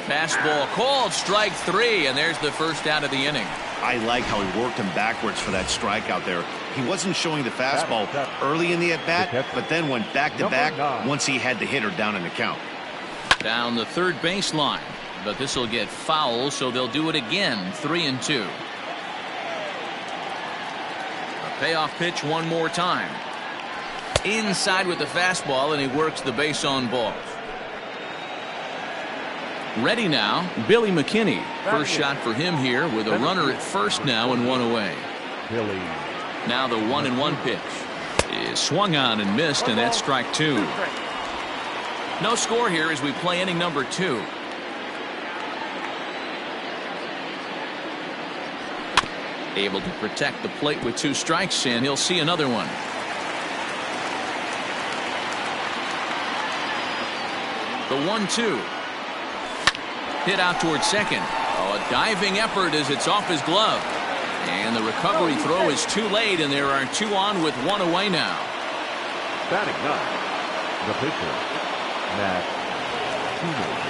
Fastball called, strike 3, and there's the first out of the inning. I like how he worked him backwards for that strikeout there. He wasn't showing the fastball early in the at-bat, but then went back-to-back once he had the hitter down in the count. Down the third baseline, but this will get foul, so they'll do it again, 3-2. A payoff pitch one more time. Inside with the fastball, and he works the base on balls. Ready now, Billy McKinney. First shot for him here with a runner at first now and 1 away. Now the 1-1 pitch is swung on and missed, and that's strike 2. No score here as we play inning number 2. Able to protect the plate with 2 strikes, and he'll see another one. The 1-2. Hit out towards second. Oh, a diving effort as it's off his glove. And the recovery throw is too late, and there are 2 on with 1 away now. Batting 9, the pitcher, Matt Shoemaker.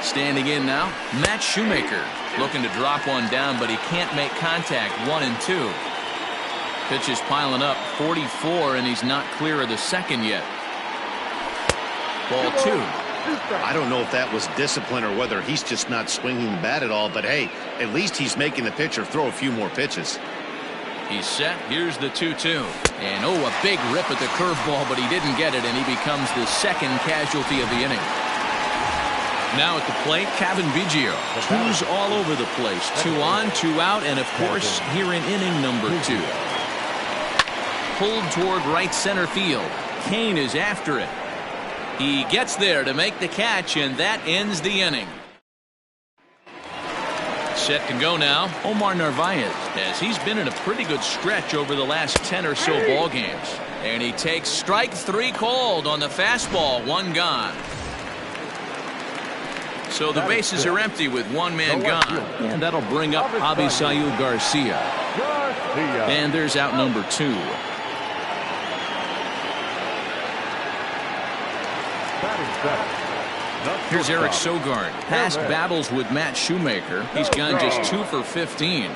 Standing in now, Matt Shoemaker. Looking to drop one down, but he can't make contact. 1-2. Pitch is piling up, 44, and he's not clear of the second yet. Ball 2. I don't know if that was discipline or whether he's just not swinging the bat at all, but hey, at least he's making the pitcher throw a few more pitches. He's set. Here's the 2-2. And oh, a big rip at the curveball, but he didn't get it, and he becomes the second casualty of the inning. Now at the plate, Kevin Biggio. 2s all over the place. 2 on, 2 out, and of course, here in inning number 2. Pulled toward right center field. Cain is after it. He gets there to make the catch, and that ends the inning. Set to go now, Omar Narvaez, as he's been in a pretty good stretch over the last 10 or so ball games. And he takes strike 3 called on the fastball, 1 gone. So the bases are empty with 1 man gone. And that'll bring up Avisail Garcia. And there's out number 2. Here's Eric Sogard. Past battles with Matt Shoemaker. He's gone just 2 for 15.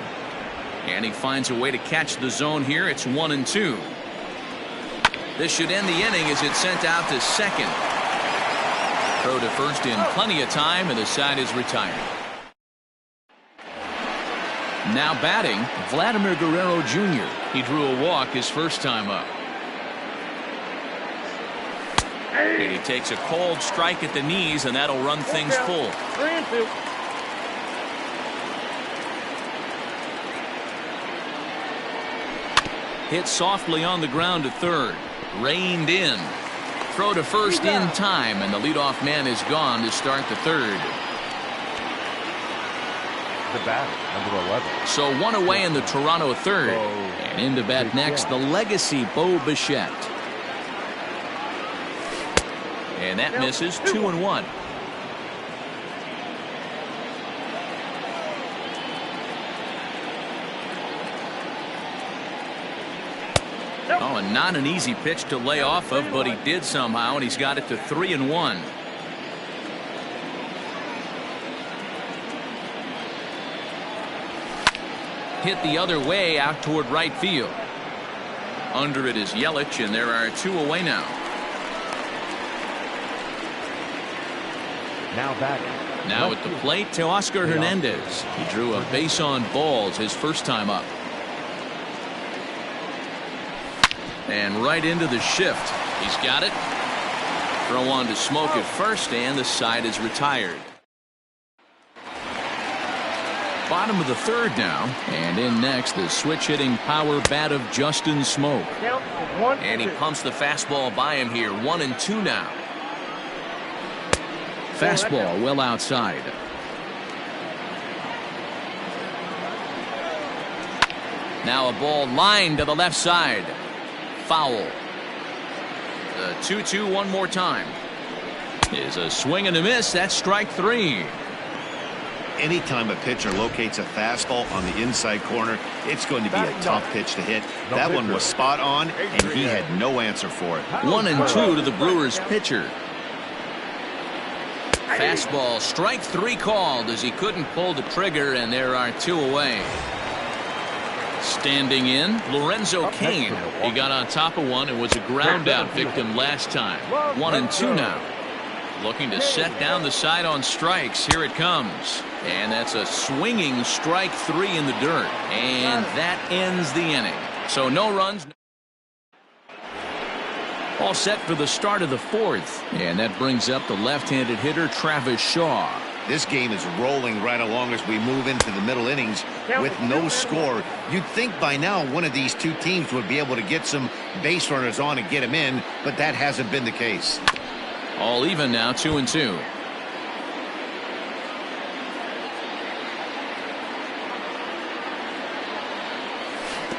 And he finds a way to catch the zone here. It's 1-2. This should end the inning as it's sent out to second. Throw to first in plenty of time, and the side is retired. Now batting, Vladimir Guerrero Jr. He drew a walk his first time up. And he takes a cold strike at the knees, and that'll run things full. 3-2. Hit softly on the ground to third. Reined in. Throw to first in time, and the leadoff man is gone to start the third. The batter, number 11. So one away in the Toronto third. And in to bat next, the legacy Bo Bichette. And that misses 2-1. Oh, and not an easy pitch to lay off of, but he did somehow, and he's got it to 3-1. Hit the other way out toward right field. Under it is Yelich, and there are 2 away now. Now batting. Now at the plate, Teoscar Hernandez. He drew a base on balls his first time up. And right into the shift. He's got it. Throw on to Smoke at first, and the side is retired. Bottom of the third now, and in next, the switch-hitting power bat of Justin Smoke. And he pumps the fastball by him here. 1-2 now. Fastball well outside. Now a ball lined to the left side. Foul. The 2-2 one more time. Is a swing and a miss. That's strike 3. Anytime a pitcher locates a fastball on the inside corner, it's going to be a tough pitch to hit. That one was spot on, and he had no answer for it. 1-2 to the Brewers pitcher. Fastball, strike 3 called as he couldn't pull the trigger, and there are 2 away. Standing in, Lorenzo Cain. He got on top of one and was a ground out victim last time. 1-2 now. Looking to set down the side on strikes. Here it comes. And that's a swinging strike 3 in the dirt. And that ends the inning. So no runs. All set for the start of the fourth. And that brings up the left-handed hitter Travis Shaw. This game is rolling right along as we move into the middle innings with no score. You'd think by now one of these two teams would be able to get some base runners on and get them in, but that hasn't been the case. All even now, 2-2.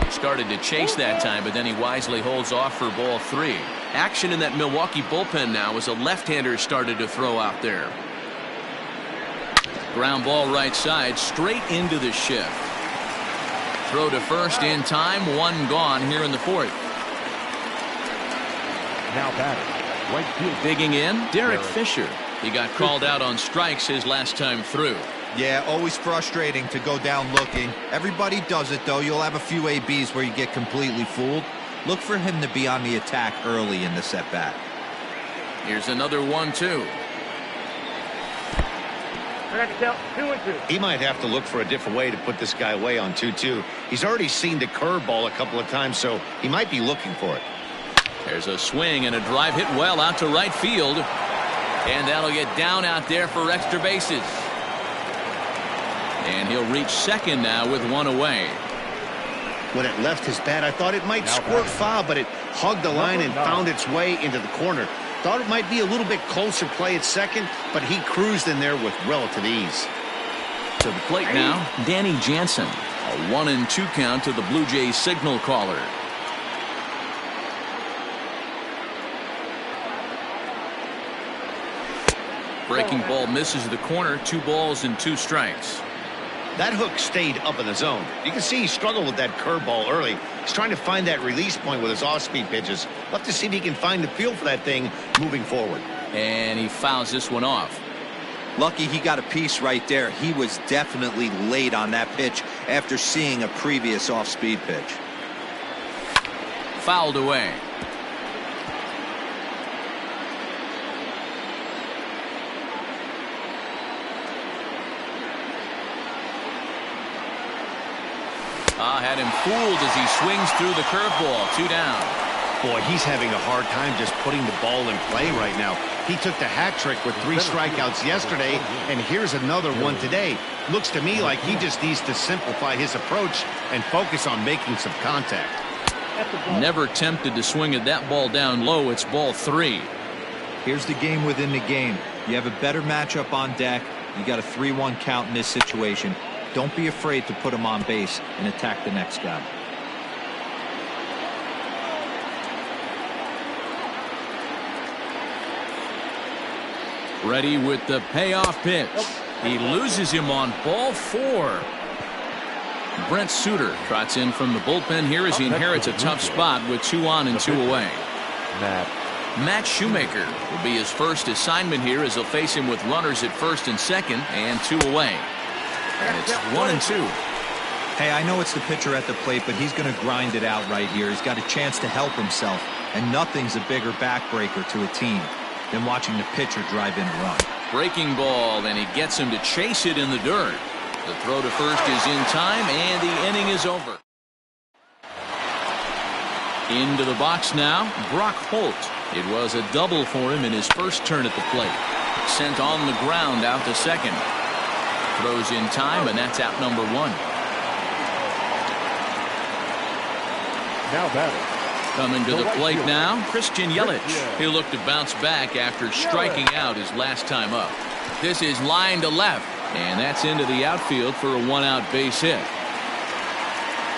Started to chase that time, but then he wisely holds off for ball 3. Action in that Milwaukee bullpen now as a left-hander started to throw out there. Ground ball right side, straight into the shift. Throw to first in time, 1 gone here in the fourth. Now batting. Right field. Digging in, Derek Fisher. He got called out on strikes his last time through. Yeah, always frustrating to go down looking. Everybody does it, though. You'll have a few ABs where you get completely fooled. Look for him to be on the attack early in the at-bat. Here's another 1-2. He might have to look for a different way to put this guy away on 2-2. He's already seen the curveball a couple of times, so he might be looking for it. There's a swing and a drive hit well out to right field. And that'll get down out there for extra bases. And he'll reach second now with 1 away. When it left his bat, I thought it might squirt foul, but it hugged the line and found its way into the corner. Thought it might be a little bit closer play at second, but he cruised in there with relative ease. To the plate now, Danny Jansen. A 1-2 count to the Blue Jays signal caller. Breaking ball misses the corner. 2 balls and 2 strikes. That hook stayed up in the zone. You can see he struggled with that curveball early. He's trying to find that release point with his off-speed pitches. Love to see if he can find the feel for that thing moving forward. And he fouls this one off. Lucky he got a piece right there. He was definitely late on that pitch after seeing a previous off-speed pitch. Fouled away. Had him fooled as he swings through the curveball. 2 down. Boy, he's having a hard time just putting the ball in play right now. He took the hat trick with 3 strikeouts yesterday, and here's another one today. Looks to me like he just needs to simplify his approach and focus on making some contact. Never tempted to swing at that ball down low. It's ball 3. Here's the game within the game. You have a better matchup on deck. You got a 3-1 count in this situation. Don't be afraid to put him on base and attack the next guy. Ready with the payoff pitch. He loses him on ball 4. Brent Suter trots in from the bullpen here as he inherits a tough spot with 2 on and 2 away. Matt Shoemaker will be his first assignment here as he'll face him with runners at first and second and 2 away. And it's 1 and 2. Hey, I know it's the pitcher at the plate, but he's going to grind it out right here. He's got a chance to help himself, and nothing's a bigger backbreaker to a team than watching the pitcher drive in a run. Breaking ball, and he gets him to chase it in the dirt. The throw to first is in time, and the inning is over. Into the box now, Brock Holt. It was a double for him in his first turn at the plate. Sent on the ground out to second. Throws in time, and that's out number 1. Now batting. Coming to the plate now, Christian Yelich. He'll look to bounce back after striking out his last time up. This is line to left, and that's into the outfield for a 1-out base hit.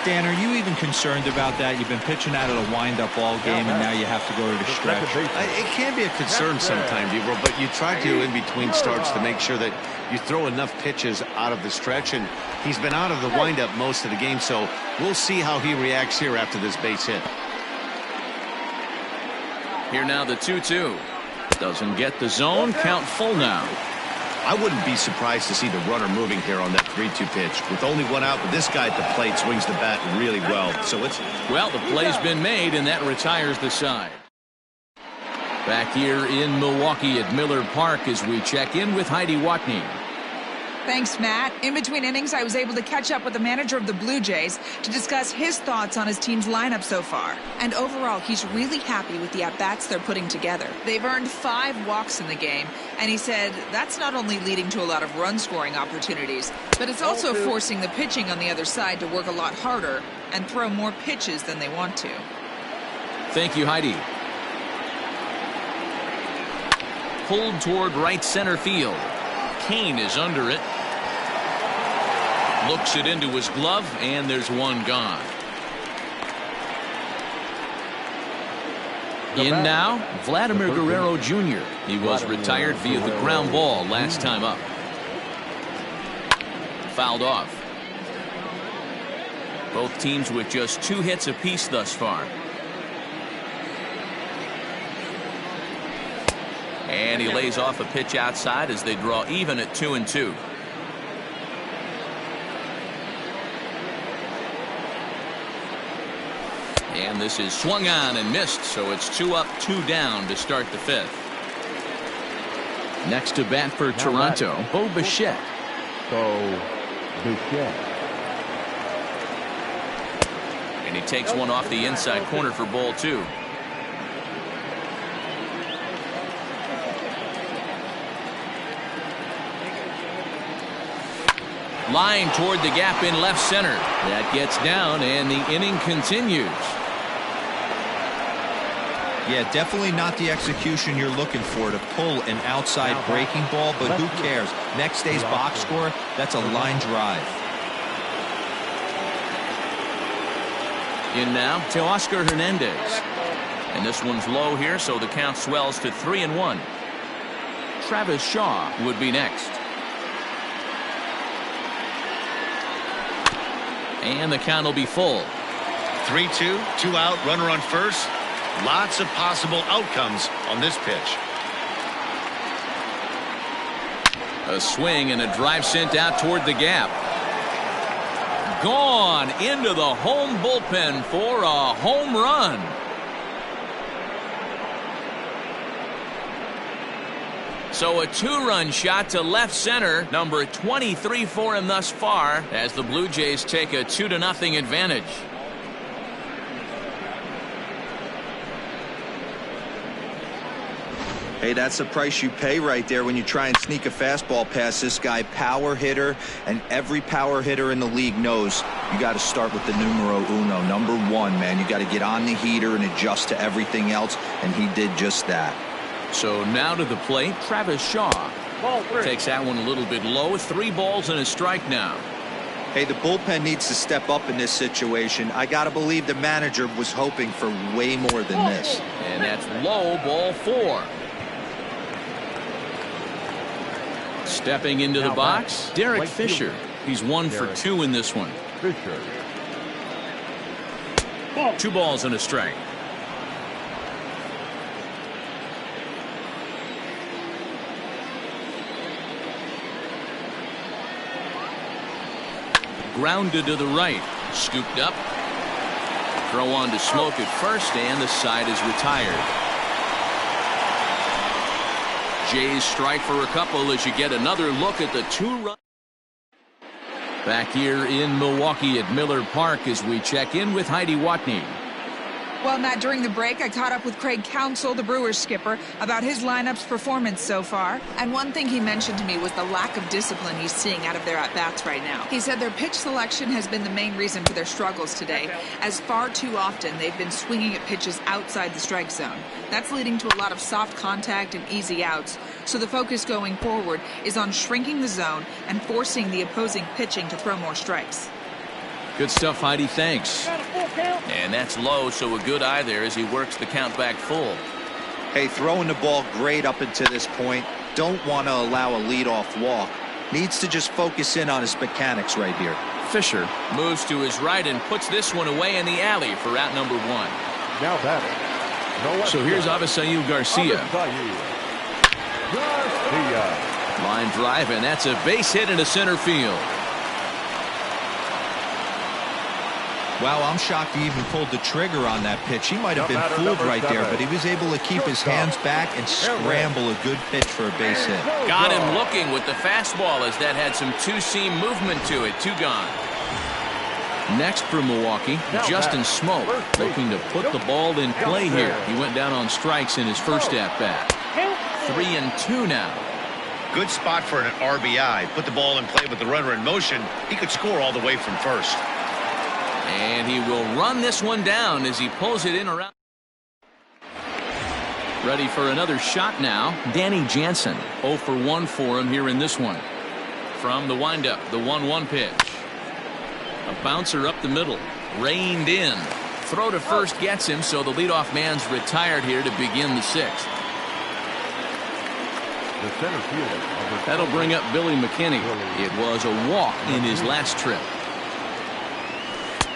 Dan, are you even concerned about that? You've been pitching out of the wind-up ball game, and now you have to go to the stretch. It can be a concern sometimes, Ebro, but you try to, in between starts, to make sure that you throw enough pitches out of the stretch, and he's been out of the wind-up most of the game, so we'll see how he reacts here after this base hit. Here now the 2-2. Doesn't get the zone. Count full now. I wouldn't be surprised to see the runner moving here on that 3-2 pitch. With only 1 out, but this guy at the plate swings the bat really well. So it's... Well, the play's been made, and that retires the side. Back here in Milwaukee at Miller Park as we check in with Heidi Watney. Thanks, Matt. In between innings, I was able to catch up with the manager of the Blue Jays to discuss his thoughts on his team's lineup so far. And overall, he's really happy with the at-bats they're putting together. They've earned 5 walks in the game, and he said that's not only leading to a lot of run-scoring opportunities, but it's also forcing the pitching on the other side to work a lot harder and throw more pitches than they want to. Thank you, Heidi. Pulled toward right center field. Kane is under it. Looks it into his glove, and there's 1 gone. In now, Vladimir Guerrero Jr. He was retired via the ground ball last time up. Fouled off. Both teams with just 2 hits apiece thus far. And he lays off a pitch outside as they draw even at 2 and 2. And this is swung on and missed, so it's 2 up, 2 down to start the 5th. Next to bat for Toronto, Bo Bichette. And he takes one off the inside corner for ball 2. Line toward the gap in left center. That gets down, and the inning continues. Yeah, definitely not the execution you're looking for to pull an outside breaking ball, but who cares? Next day's box score, that's a line drive. In now to Oscar Hernandez. And this one's low here, so the count swells to 3-1. Travis Shaw would be next. And the count will be full. 3-2, 2 out, runner on first. Lots of possible outcomes on this pitch. A swing and a drive sent out toward the gap. Gone into the home bullpen for a home run. So a 2-run shot to left center, number 23 for him thus far, as the Blue Jays take a 2-0 advantage. Hey, that's the price you pay right there when you try and sneak a fastball past this guy. Power hitter, and every power hitter in the league knows you got to start with the numero uno, number 1, man. You got to get on the heater and adjust to everything else, and he did just that. So now to the plate, Travis Shaw. Takes that one a little bit low. 3 balls and a strike now. Hey, the bullpen needs to step up in this situation. I got to believe the manager was hoping for way more than this. And that's low, ball 4. Stepping into the box, Derek Fisher. He's 1 for 2 in this one. 2 balls and a strike. Grounded to the right. Scooped up. Throw on to Smoke at first, and the side is retired. Jays strike for a couple as you get another look at the 2-run. Back here in Milwaukee at Miller Park as we check in with Heidi Watney. Well, Matt, during the break, I caught up with Craig Counsell, the Brewers skipper, about his lineup's performance so far. And one thing he mentioned to me was the lack of discipline he's seeing out of their at-bats right now. He said their pitch selection has been the main reason for their struggles today, as far too often they've been swinging at pitches outside the strike zone. That's leading to a lot of soft contact and easy outs. So the focus going forward is on shrinking the zone and forcing the opposing pitching to throw more strikes. Good stuff, Heidi. Thanks. And that's low, so a good eye there as he works the count back full. Hey, throwing the ball great up until this point. Don't want to allow a leadoff walk. Needs to just focus in on his mechanics right here. Fisher moves to his right and puts this one away in the alley for out number 1. Now batting. So here's Avisail Garcia. Line drive, and that's a base hit into center field. Wow, I'm shocked he even pulled the trigger on that pitch. He might have been fooled right there, but he was able to keep his hands back and scramble a good pitch for a base hit. Got him looking with the fastball as that had some two-seam movement to it. 2 gone. Next for Milwaukee, Justin Smoke, looking to put the ball in play here. He went down on strikes in his first at-bat. 3-2 now. Good spot for an RBI. Put the ball in play with the runner in motion. He could score all the way from first. And he will run this one down as he pulls it in around. Ready for another shot now. Danny Jansen, 0 for 1 for him here in this one. From the windup, the 1-1 pitch. A bouncer up the middle. Reined in. Throw to first gets him, so the leadoff man's retired here to begin the 6th. That'll bring up Billy McKinney. It was a walk in his last trip.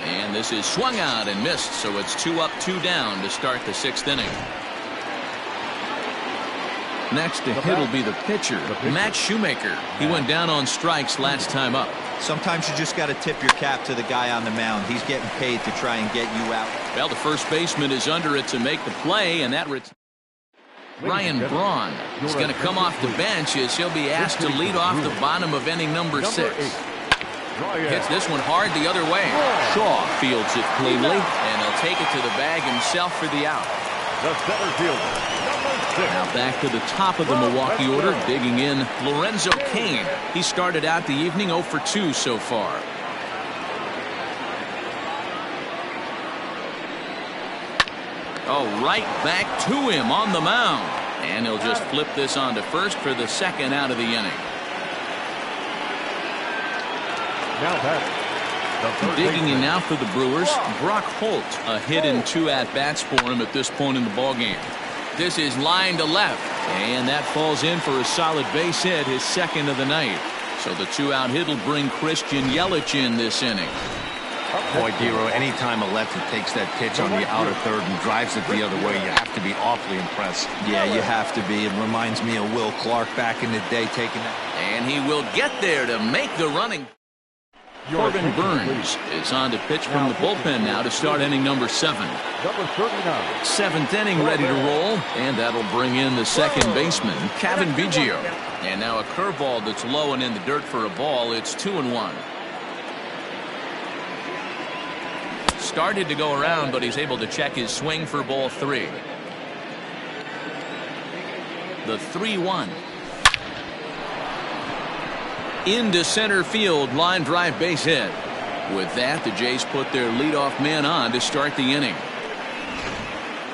And this is swung out and missed, so it's 2 up, 2 down to start the 6th inning. Next to hit will be the pitcher, Matt Shoemaker. He went down on strikes last time up. Sometimes you just got to tip your cap to the guy on the mound. He's getting paid to try and get you out. Well, the first baseman is under it to make the play, and that Ryan Braun is going to come off the bench as he'll be asked to lead off the bottom of inning number 6. Hits this one hard the other way. Shaw fields it cleanly, and he'll take it to the bag himself for the out. The center fielder, number 6. Now back to the top of the Milwaukee order, digging in Lorenzo Cain. He started out the evening 0 for 2 so far. Oh, right back to him on the mound. And he'll just flip this on to first for the 2nd out of the inning. Digging in now for the Brewers, Brock Holt. A hit and 2 at-bats for him at this point in the ballgame. This is line to left, and that falls in for a solid base hit, his 2nd of the night. So the 2-out hit will bring Christian Yelich in this inning. Boy, Dero, anytime a lefty takes that pitch on the outer third and drives it the other way, you have to be awfully impressed. Yeah, you have to be. It reminds me of Will Clark back in the day taking that. And he will get there to make the running. Corbin Burns is on to pitch from the bullpen now to start inning number 7. Number 39. 7th inning ready to roll, and that'll bring in the 2nd baseman, Kevin Biggio. And now a curveball that's low and in the dirt for a ball. It's 2-1. Started to go around, but he's able to check his swing for ball 3. The 3-1. Into center field, line drive base hit. With that, the Jays put their leadoff man on to start the inning.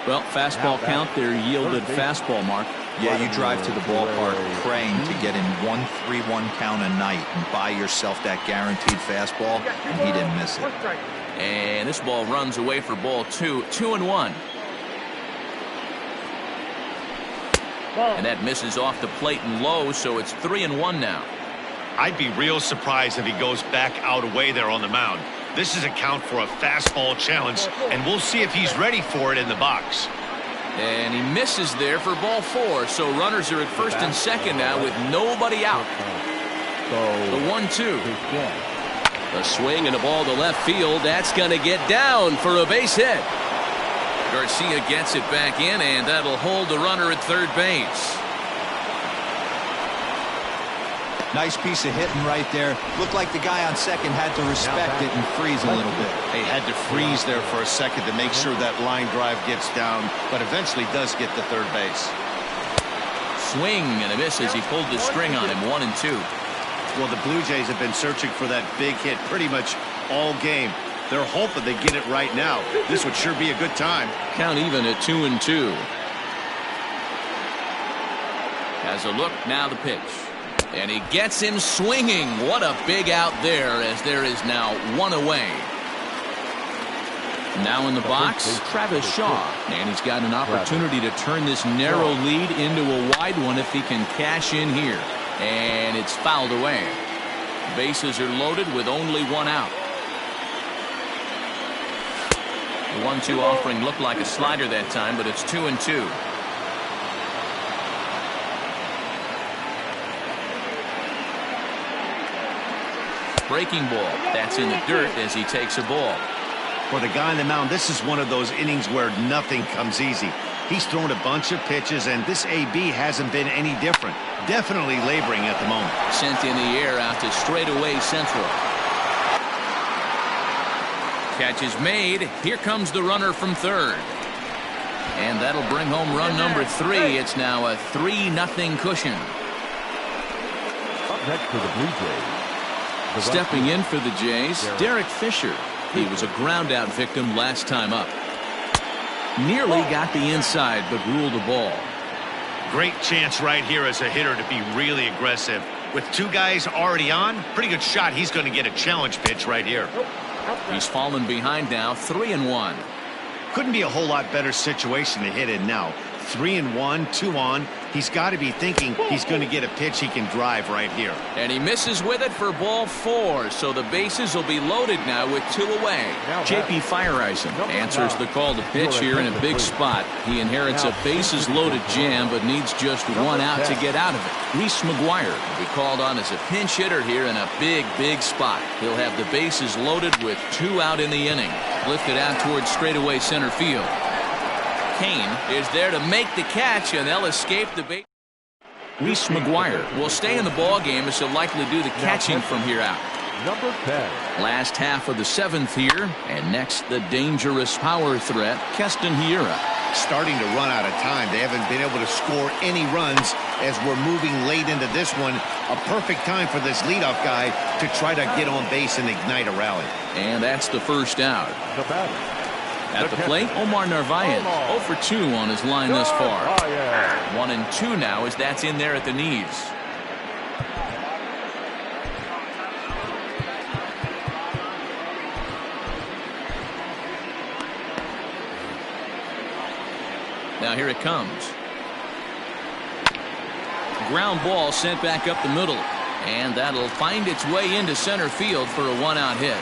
Well, fastball count, their yielded fastball mark. Yeah, you drive to the ballpark praying to get in 1-3-1 count a night and buy yourself that guaranteed fastball, and he didn't miss it. And this ball runs away for ball 2, 2-1. And that misses off the plate and low, so it's 3-1 now. I'd be real surprised if he goes back out away there on the mound. This is a count for a fastball challenge, and we'll see if he's ready for it in the box. And he misses there for ball 4, so runners are at first and second now with nobody out. The 1-2. A swing and a ball to left field. That's going to get down for a base hit. Garcia gets it back in, and that'll hold the runner at third base. Nice piece of hitting right there. Looked like the guy on second had to respect it and freeze a little bit. He had to freeze there for a second to make sure that line drive gets down, but eventually does get to third base. Swing and a miss as he pulled the string on him. 1-2. Well, the Blue Jays have been searching for that big hit pretty much all game. They're hoping they get it right now. This would sure be a good time. Count even at 2-2. Has a look, now the pitch. And he gets him swinging. What a big out there, as there is now one away. Now in the box, Travis Shaw. And he's got an opportunity to turn this narrow lead into a wide one if he can cash in here. And it's fouled away. Bases are loaded with only one out. The 1-2 offering looked like a slider that time, but it's 2-2. Breaking ball. That's in the dirt as he takes a ball. For the guy on the mound, this is one of those innings where nothing comes easy. He's thrown a bunch of pitches, and this AB hasn't been any different. Definitely laboring at the moment. Sent in the air out to straightaway central. Catch is made. Here comes the runner from third. And that'll bring home run number 3. It's now a 3-0 cushion. Up next for the Blue Jays. Stepping in for the Jays, Derek Fisher. He was a ground out victim last time up. Nearly got the inside, but ruled the ball. Great chance right here as a hitter to be really aggressive. With 2 guys already on, pretty good shot. He's going to get a challenge pitch right here. He's fallen behind now, 3-1. Couldn't be a whole lot better situation to hit in now. 3-1, 2 on. He's got to be thinking he's going to get a pitch he can drive right here. And he misses with it for ball 4, so the bases will be loaded now with 2 away. J.P. Fireisen answers the call to pitch here in a big spot. He inherits a bases loaded jam, but needs just 1 out to get out of it. Reese McGuire will be called on as a pinch hitter here in a big spot. He'll have the bases loaded with 2 out in the inning. Lifted out towards straightaway center field. Kane is there to make the catch, and they'll escape the base. Reese McGuire will stay in the ball game as he'll likely do the catching from here out. Number 10. Last half of the 7th here, and next the dangerous power threat, Keston Hiura. Starting to run out of time. They haven't been able to score any runs as we're moving late into this one. A perfect time for this leadoff guy to try to get on base and ignite a rally. And that's the first out. The batter. At the plate, Omar Narvaez, 0 for 2 on his line thus far. 1-2 now as that's in there at the knees. Now here it comes. Ground ball sent back up the middle. And that'll find its way into center field for a 1-out hit.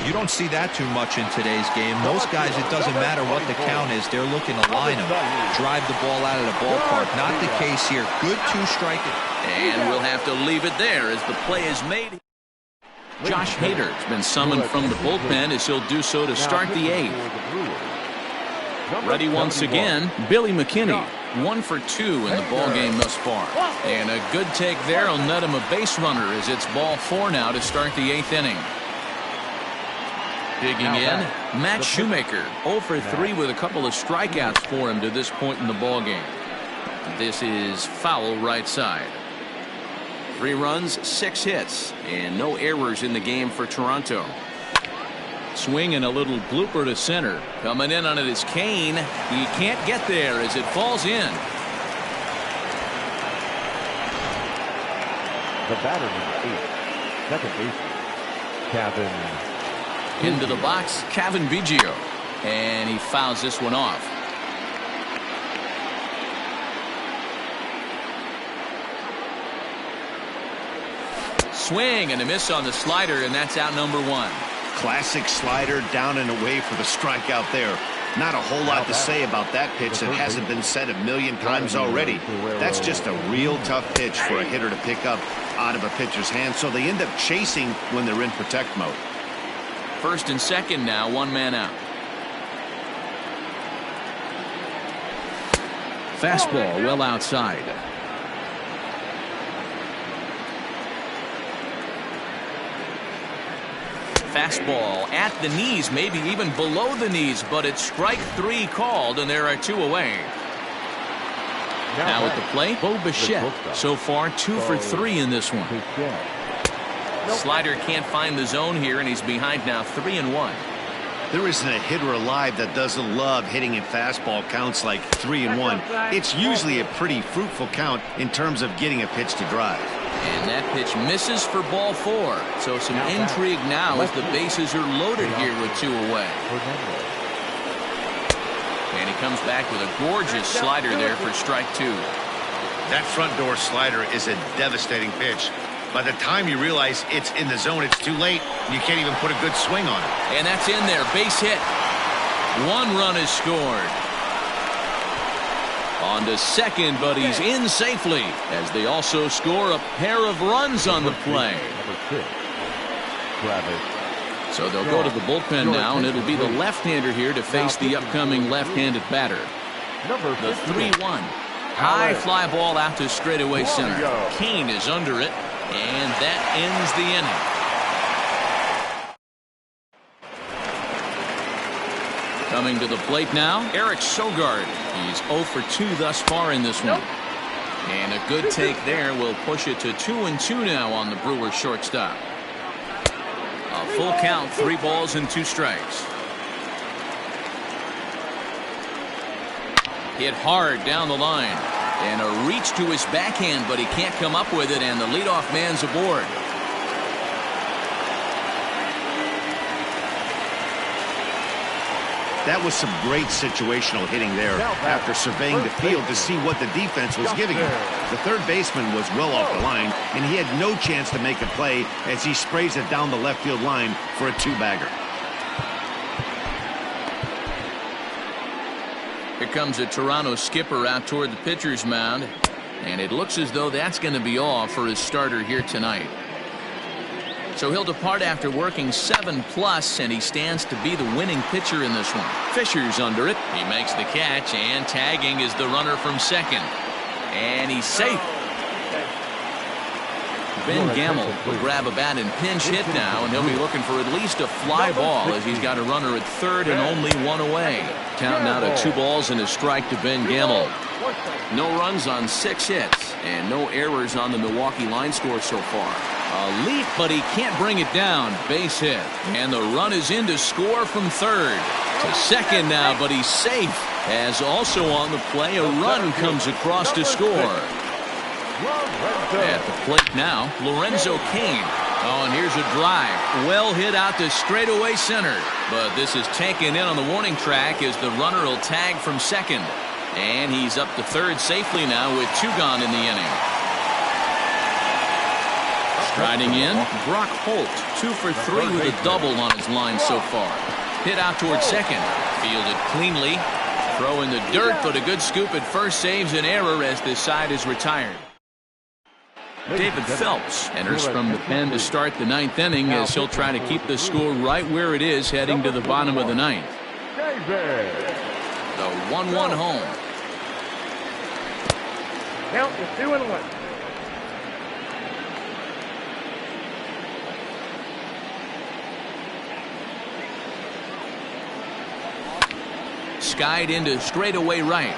You don't see that too much in today's game. Most guys, it doesn't matter what the count is. They're looking to line them, drive the ball out of the ballpark. Not the case here. Good 2-strike. And we'll have to leave it there as the play is made. Josh Hader's been summoned from the bullpen as he'll do so to start the 8th. Ready once again, Billy McKinney. 1 for 2 in the ball game thus far. And a good take there will net him a base runner as it's ball 4 now to start the 8th inning. Digging in, Matt Shoemaker, 0 for 3 with a couple of strikeouts for him to this point in the ball game. This is foul right side. 3 runs, 6 hits, and no errors in the game for Toronto. Swing and a little blooper to center. Coming in on it is Kane. He can't get there as it falls in. The batter number 8, second baseman, Kevin. Into the box, Kevin Biggio. And he fouls this one off. Swing and a miss on the slider, and that's out number 1. Classic slider down and away for the strikeout there. Not a whole lot to say about that pitch that hasn't been said a million times already. That's just a real tough pitch for a hitter to pick up out of a pitcher's hand, so they end up chasing when they're in protect mode. First and second now, one man out. Fastball well outside. Fastball at the knees, maybe even below the knees, but it's strike 3 called, and there are 2 away. Now at the plate, Bo Bichette. So far 2 for 3 in this one. Slider can't find the zone here, and he's behind now 3-1. There isn't a hitter alive that doesn't love hitting in fastball counts like 3-1. It's usually a pretty fruitful count in terms of getting a pitch to drive. And that pitch misses for ball 4. So some intrigue now as the bases are loaded here with 2 away. And he comes back with a gorgeous slider there for strike 2. That front door slider is a devastating pitch. By the time you realize it's in the zone, it's too late. You can't even put a good swing on it. And that's in there. Base hit. 1 run is scored. On to second, but he's in safely as they also score a pair of runs on the play. So they'll go to the bullpen now, and it'll be the left-hander here to face the upcoming left-handed batter. The 3-1. High fly ball out to straightaway center. Kane is under it, and that ends the inning. Coming to the plate now, Eric Sogard. He's 0 for 2 thus far in this one. And a good take there will push it to 2-2 now on the Brewers shortstop. A full count, 3 balls and 2 strikes. Hit hard down the line. And a reach to his backhand, but he can't come up with it, and the leadoff man's aboard. That was some great situational hitting there after surveying the field to see what the defense was giving him. The third baseman was well off the line, and he had no chance to make a play as he sprays it down the left field line for a 2-bagger. Here comes a Toronto skipper out toward the pitcher's mound, and it looks as though that's going to be all for his starter here tonight. So he'll depart after working 7+, and he stands to be the winning pitcher in this one. Fisher's under it. He makes the catch, and tagging is the runner from second. And he's safe. Ben Gamel will grab a bat and pinch hit now, and he'll be looking for at least a fly ball as he's got a runner at third and only 1 away. Count now to 2 balls and a strike to Ben Gamel. No runs on 6 hits, and no errors on the Milwaukee line score so far. A leap, but he can't bring it down. Base hit. And the run is in to score from third. To second now, but he's safe. As also on the play, a run comes across to score. At the plate now, Lorenzo Kane. Oh, and here's a drive. Well hit out to straightaway center. But this is taken in on the warning track as the runner will tag from second. And he's up to third safely now with 2 gone in the inning. Striding in, Brock Holt, 2 for 3 with a double on his line so far. Hit out towards second. Fielded cleanly. Throw in the dirt, but a good scoop at first saves an error as this side is retired. David Phelps enters from the pen to start the 9th inning as he'll try to keep the score right where it is heading to the bottom of the 9th. The 1-1 home. Count is 2-1. Skied into straightaway right.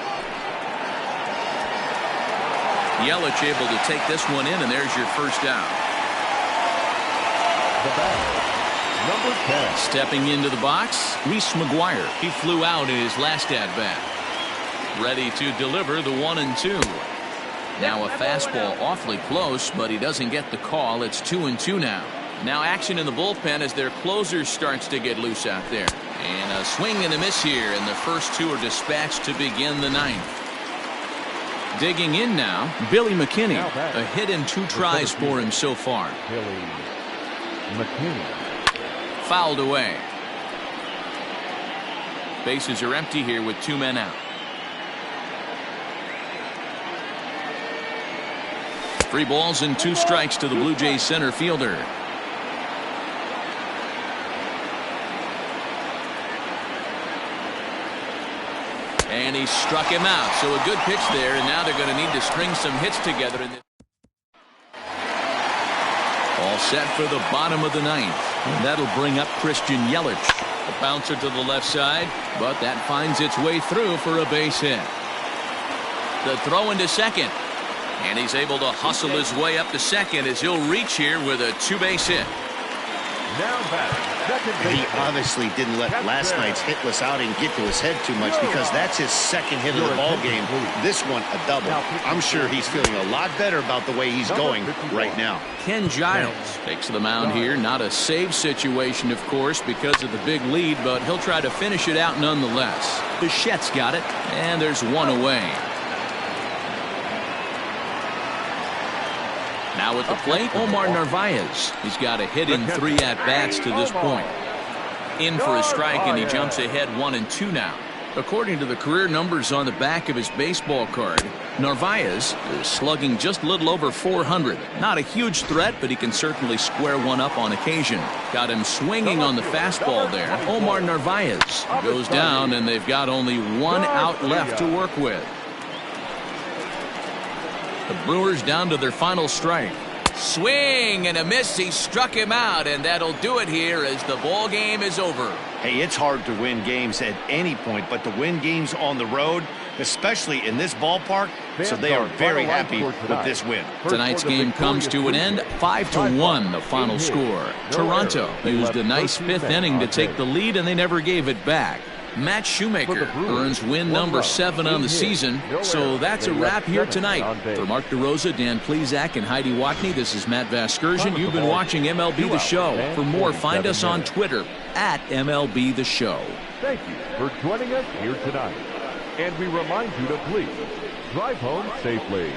Yelich able to take this one in, and there's your first out. The batter, number 10. Stepping into the box, Reese McGuire. He flew out in his last at-bat. Ready to deliver the 1-2. Now a fastball awfully close, but he doesn't get the call. It's 2-2 now. Now action in the bullpen as their closer starts to get loose out there. And a swing and a miss here, and the first two are dispatched to begin the ninth. Digging in now, Billy McKinney. A hit and 2 tries for him so far. Billy McKinney. Fouled away. Bases are empty here with 2 men out. 3 balls and 2 strikes to the Blue Jays center fielder. And he struck him out. So a good pitch there, and now they're going to need to string some hits together. All set for the bottom of the ninth. And that'll bring up Christian Yelich. A bouncer to the left side, but that finds its way through for a base hit. The throw into second. And he's able to hustle his way up to second as he'll reach here with a 2-base hit. Now batting, second base. He obviously didn't let last night's hitless outing get to his head too much, because that's his second hit of the ball game. This one a double. I'm sure he's feeling a lot better about the way he's going right now. Ken Giles takes the mound here. Not a save situation, of course, because of the big lead, but he'll try to finish it out nonetheless. Bichette's got it, and there's 1 away. Now at the plate, Omar Narvaez. He's got a hit in 3 at-bats to this point. In for a strike, and he jumps ahead 1-2 now. According to the career numbers on the back of his baseball card, Narvaez is slugging just a little over 400. Not a huge threat, but he can certainly square one up on occasion. Got him swinging on the fastball there. Omar Narvaez goes down, and they've got only 1 out left to work with. The Brewers down to their final strike. Swing and a miss. He struck him out, and that'll do it here as the ball game is over. Hey, it's hard to win games at any point, but to win games on the road, especially in this ballpark, so they are very happy with this win. Tonight's game comes to an end, 5-1 the final score. Toronto used a nice 5th inning to take the lead, and they never gave it back. Matt Shoemaker earns win number 7 on the season. So that's a wrap here tonight. For Mark DeRosa, Dan Plesac, and Heidi Watney, this is Matt Vasgersian. You've been watching MLB The Show. For more, find us on Twitter at MLB The Show. Thank you for joining us here tonight. And we remind you to please drive home safely.